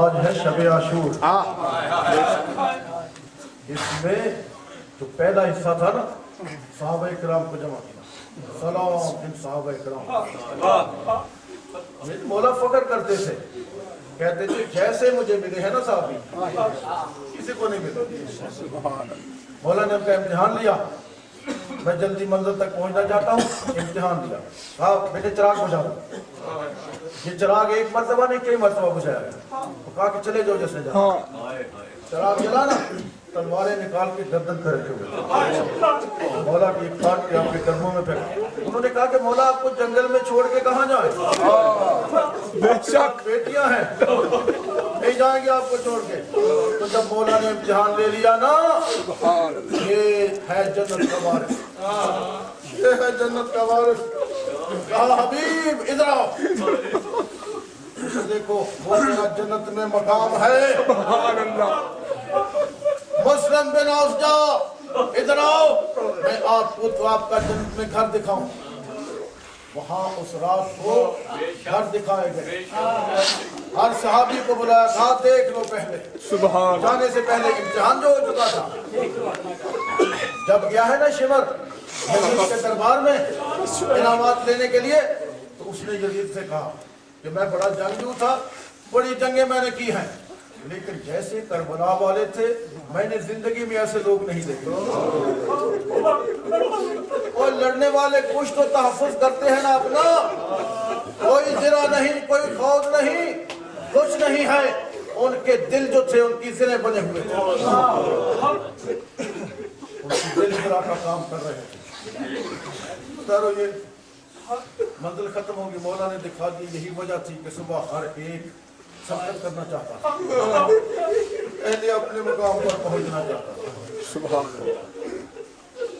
آج ہے شب عاشور. اس میں جو پہلا حصہ تھا نا صحابہ کرام کو جمع کیا. سلام ان صحابہ کرام. مولا فخر کرتے تھے کہتے تھے جیسے مجھے ملے ہیں نا صحابی کسی کو نہیں ملے. مولا نے ان کا امتحان لیا. میں جلدی منزل تک پہنچنا چاہتا ہوں. امتحان دیا. صاحب بیٹے چراغ بجھا دو. یہ چراغ ایک مرتبہ نہیں کئی مرتبہ بجھایا گیا. کہا کہ چلے جاؤ جیسے جاؤ. چراغ جلانا تلواریں نکال کے گردن کر رکھے ہوئے. مولا کی ایک کاٹ کے آپ کے قدموں میں پھینک. انہوں نے کہا کہ مولا آپ کو جنگل میں چھوڑ کے کہاں جائیں؟ بے شک بیٹیاں ہیں نہیں جائیں گے آپ کو چھوڑ کے. تو جب مولا نے امتحان لے لیا نا یہ ہے جنت کا وارث. یہ ہے جنت کا وارث. کہا حبیب ادھر آؤ. دیکھو وہ میرا جنت میں مقام ہے. سبحان اللہ. مسلم بن اوسجا ادھر آؤ. میں آپ کو تو آپ کا جنت میں گھر دکھاؤں. وہاں اس رات کو گھر دکھائے گئے. ہر صحابی کو بلایا تھا دیکھ لو پہلے. سبحان. جانے سے پہلے امتحان جو ہو چکا تھا. جب گیا ہے نا شمر یزید کے دربار میں انعامات لینے کے لیے تو اس نے یزید سے کہا کہ میں بڑا جنگجو تھا بڑی جنگیں میں نے کی ہیں لیکن جیسے کربلا والے تھے میں نے زندگی میں ایسے لوگ نہیں دیکھے. اور لڑنے والے کچھ تو تحفظ کرتے ہیں نا اپنا. کوئی زرہ نہیں کوئی خوف نہیں کچھ نہیں ہے. ان کے دل جو تھے ان کی زریں بنے ہوئے تھے. ان کی دل زرہ کا کام کر رہے تھے. تارو یہ منزل ختم ہوگی. مولا نے دکھا دی. یہی وجہ تھی کہ صبح ہر ایک سفر کرنا چاہتا تھا. پہلے اپنے مقام پر پہنچنا چاہتا تھا. سبحان.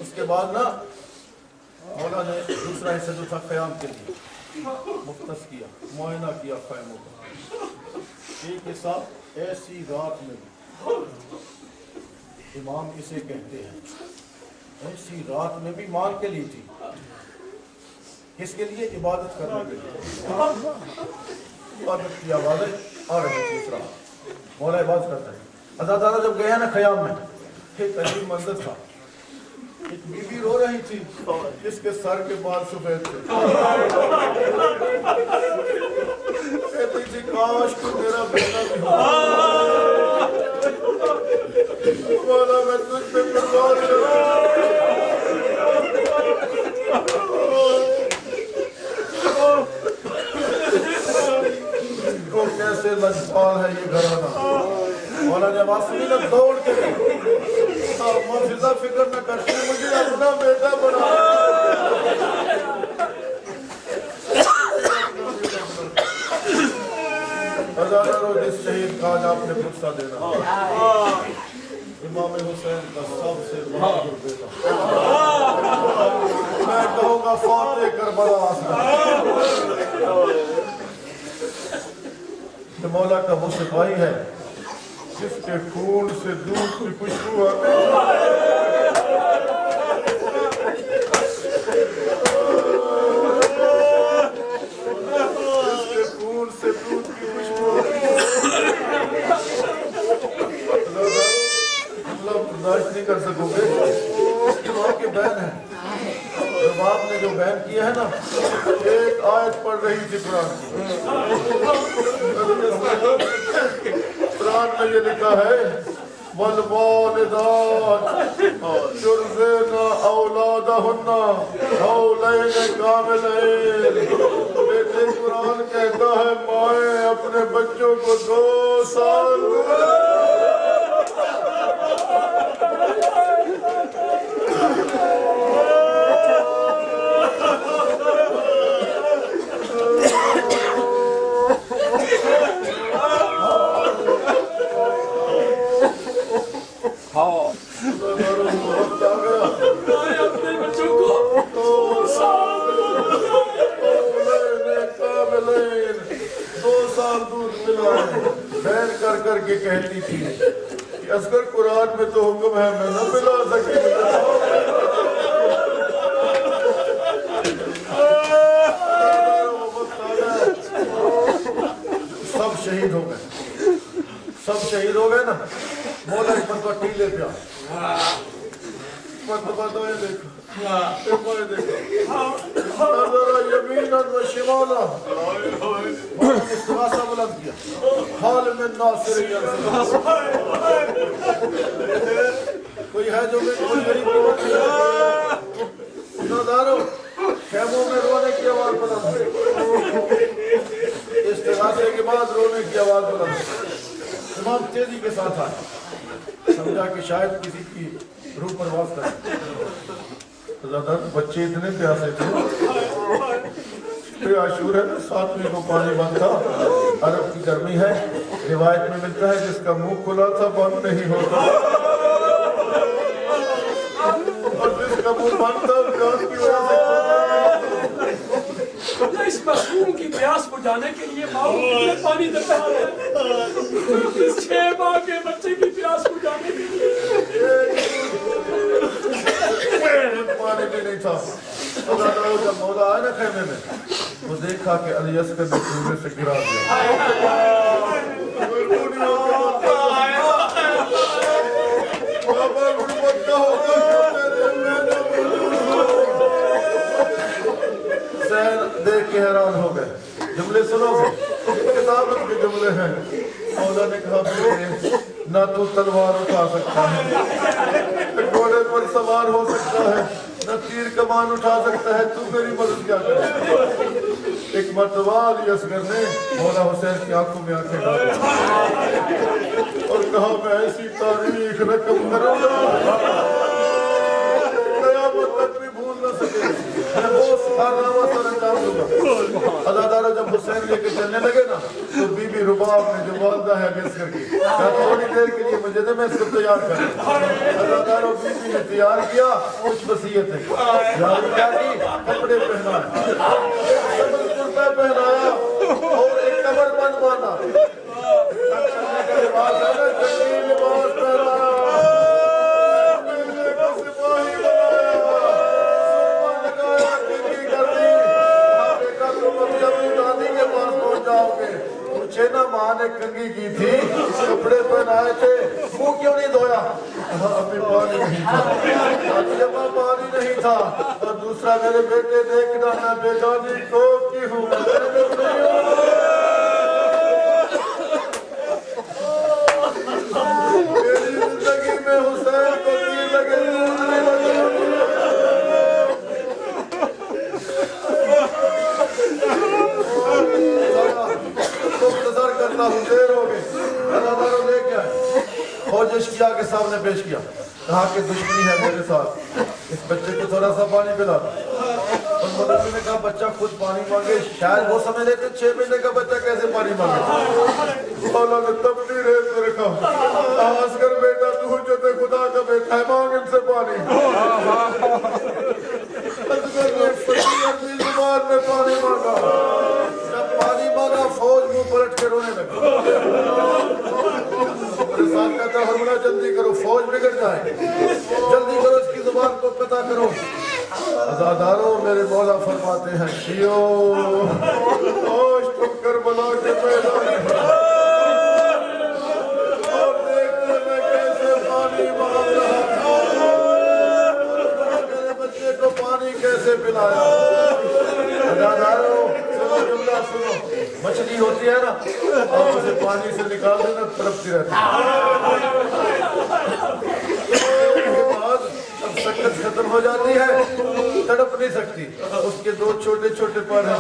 اس کے بعد نا مولا نے دوسرا حصہ جو تھا قیام کے لیے مختص کیا. معائنہ کیا خیموں کا. ایک حصہ ایسی رات میں بھی امام اسے کہتے ہیں ایسی رات میں بھی مان کے لی تھی. کس کے لیے؟ عبادت کرنے کے لیے. عبادت کی آوازیں آ رہی تھی. اس رات مولا عبادت کرتا ہے. عزادارہ جب گئے نا خیام میں ایک عجیب منظر تھا. ایک بی بی رو رہی تھی جس کے سر کے بال سفید تھے. کہتی تھی کاش کو میرا بیٹا بھی ہو. مولا میں تجھ پہ قربان کروں. کیسے لجپال ہے یہ گھرانہ. مولا نے آواز سنی نا دوڑ کے فضا فکر نہ کرتی مجھے اپنا بیٹا بنا. ہزاروں جس شہید کا آج آپ نے پرسہ دینا امام حسین کا سب سے بہادر بیٹا. میں کہوں گا فاتح کربلا کہ مولا کا وہ سپاہی ہے جس کے خون سے دودھ کی خوشبو آتی جس کے خون سے دودھ کی خوشبو برداشت نہیں کر سکو گے. آپ کی بہن ہے جب آپ نے جو بیان کیا ہے نا ایک آیت پڑھ رہی تھی قرآن کی. قرآن میں یہ لکھا ہے والوالدات يرضعن اولادهن حولين كاملين. بیٹے قرآن کہتا ہے مائیں اپنے بچوں کو 2 سال کر کے کہتی تھی کہ اصغر قرآن میں تو حکم ہے میں نہ پلا سکتی. سب شہید ہو گئے, سب شہید ہو گئے نا. مولا اس پر ٹیلے پہ دیکھو نظر یمینا و شمالا استغاثہ بلند کیا حال میں ناصر کوئی ہے جو کوئی غریب کی بات نظارو خیموں میں رونے کی آواز بلند ہے. استغاثے کے بعد رونے کی آواز بلند ہے. امام تیزی کے ساتھ آئے, سمجھا کہ شاید کسی کی روح پرواز کرے. بچے اتنے پیاسے تھے. عاشور ہے نا, 7ویں کو پانی بند تھا. عرب کی گرمی ہے, روایت میں ملتا ہے جس کا منہ کھلا تھا بند نہیں ہوتا, اور جس کا منہ بند تھا پیاس کی وجہ سے. اس معصوم کی پیاس بجھانے کے لیے ماں کتنے پانی دیتا ہے. 6 ماہ کے بچے کی پیاس بجھانے کے لیے پانی بھی نہیں تھا. جب مولا آئے نا خیمے میں, وہ دیکھا کہ علی اصغر نے چولہے سے گرا دیا. دیکھ کے حیران ہو گئے. جملے سنو گے, کتابت کے جملے ہیں. مولا نے کہا بیٹے نہ تو تلوار اٹھا سکتا ہے, گھوڑے پر سوار ہو سکتا ہے, نہ تیر کمان اٹھا سکتا ہے, تو میری مدد کیا کرے. ایک مرتبہ علی اصغر نے مولا حسین کی آنکھوں میں آنکھیں ڈالی اور کہا میں ایسی تاریخ رقم کروں گا قیامت تک بھی بھول نہ سکے. میں وہ کارنامہ سر انجام دوں گا. ادادارہ جب حسین لے کے چلنے لگے نا, تو بی بی رباب نے جو والدہ ہے علی اصغر کی, تھوڑی دیر کے لیے مجھے دے میں اس کو تیار کروں. ادادارہ بی بی نے تیار کیا, کچھ وصیتیں کیا کی, کپڑے پہنائے, کرتا پہنایا اور ایک کمر بند باندھا. لباس ہے نا, جنگی لباس پہنایا, سپاہی بنایا, دادی کے پاس پہنچ جاؤ گے, پوچھے نا ماں نے کنگھی کی تھی, کپڑے پہنائے تھے, منہ کیوں نہیں دھویا؟ ابھی پانی نہیں تھا, جب پانی نہیں تھا. اور دوسرا میرے بیٹے دیکھنا میں بیگانی کو کی ہوں, میری زندگی میں حسین کو تیر لگے کرتا ہوں, دیر ہو گئی. اداداروں لے کے آئے, فوج اشکیا کے سامنے پیش کیا, کہا کہ دشمنی ہے میرے ساتھ, اس بچے کو تھوڑا سا پانی پلا. اور مدرسے نے کہا بچہ خود پانی مانگے, شاید وہ سمجھ لیتے 6 مہینے کا بچہ کیسے پانی مانگے. مولا نے تبدیل ریت میں رکھا, اصغر بیٹا تو حجت خدا کا بیٹا ہے, مانگ ان سے پانی. اصغر نے فصیح اپنی زبان میں پانی مانگا. پانی مانگا, فوج منہ پلٹ کے رونے لگا. رسال کہتا حرملہ جلدی کرو, فوج بگڑ جائے, جلدی کرو, اس کی زبان کو پتہ کرو. عزاداروں میرے مولا فرماتے ہیں شیعو آج تم کربلا کے میدان اور دیکھتے میں کیسے پانی مانگ رہا تھا, میرے بچے کو پانی کیسے پلایا. عزاداروں جملہ سنو, مچھلی ہوتی ہے نا, اور اسے پانی سے نکال دینا تڑپتی رہتی ہے. جب سکت ختم ہو جاتی ہے تڑپ نہیں سکتی، اس کے دو چھوٹے چھوٹے پیر ہیں،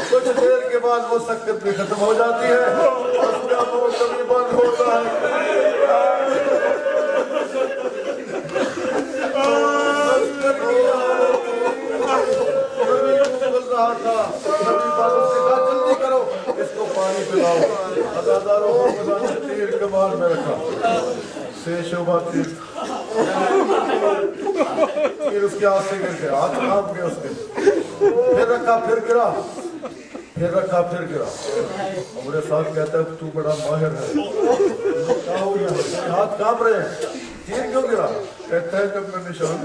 کچھ دیر کے بعد وہ سکت بھی ختم ہو جاتی ہے، اس کا منہ کبھی بند ہوتا ہے، رہا تھا نبی پاک نے کہا جلدی کرو اس کو پانی پلاؤ، عزاداروں کو تیر کمال میں رکھا، سے شعبہ تیر اس کے ہاتھ سے گر گیا، ہاتھ کانپ گیا اس کے، پھر رکھا پھر گرا، پھر رکھا پھر گرا، عمر صاحب کہتا ہے تو بڑا ماہر ہے، کیا ہو گیا ہاتھ کانپ رہے ہیں، تیر کیوں گرا؟ کہتا ہے جب میں نشان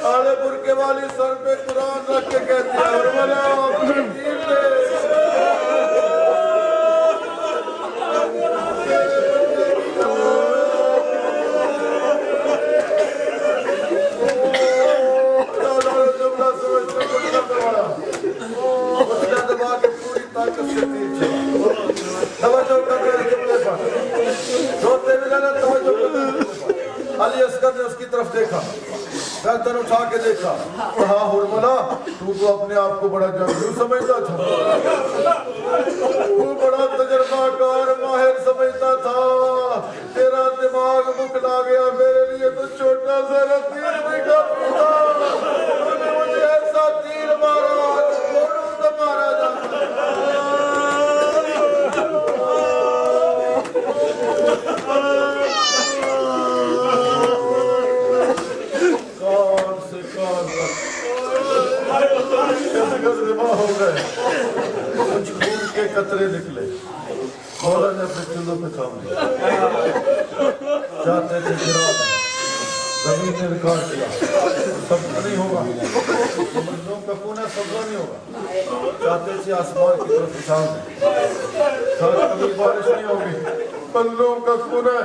آلے برکے والی سر پہ قرآن رکھ کے کہتی ہے اور ملا اپنے تیر دے جملہ سمجھتے کچھ کروایا مجھے دبا کے پوری طاقت سے تیر چلا، توجہ کرتے ہیں جملے پر، روتے بھی لینا توجہ کرتے ہیں جملے پر۔ علی اصغر نے اس کی طرف دیکھا، گردن اٹھا کے دیکھا، کہا حرملہ تو اپنے آپ کو بڑا جنگجو سمجھتا تھا، تو بڑا تجربہ کار ماہر سمجھتا تھا، تیرا دماغ بکلا گیا، میرے لیے تو چھوٹا سا تیر بھی کافی تھا، تو نے مجھے ایسا تیر مارا گھوڑوں سے مارا جاتا ہو گئے، کچھ خون کے قطرے نکلے، مولا نے اپنے چلوں پہ تھام دیا، چاہتے تھے گرا دیں، زمین نے ریکارڈ کیا، سبزہ نہیں ہوگا، مردوں کا خون ہے سبزہ نہیں ہوگا، چاہتے تھے آسمان کی طرف اٹھا دیں، کبھی بارش نہیں ہوگی، بندوں کا خون ہے،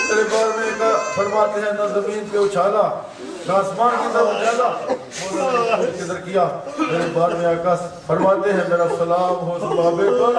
تیرے بار میں فرماتے ہیں نہ زمین پہ اچھالا نہ آسمان کی طرف اچھالا، کدھر کیا میرے بار میں آقا فرماتے ہیں میرا سلام ہو صحابے پر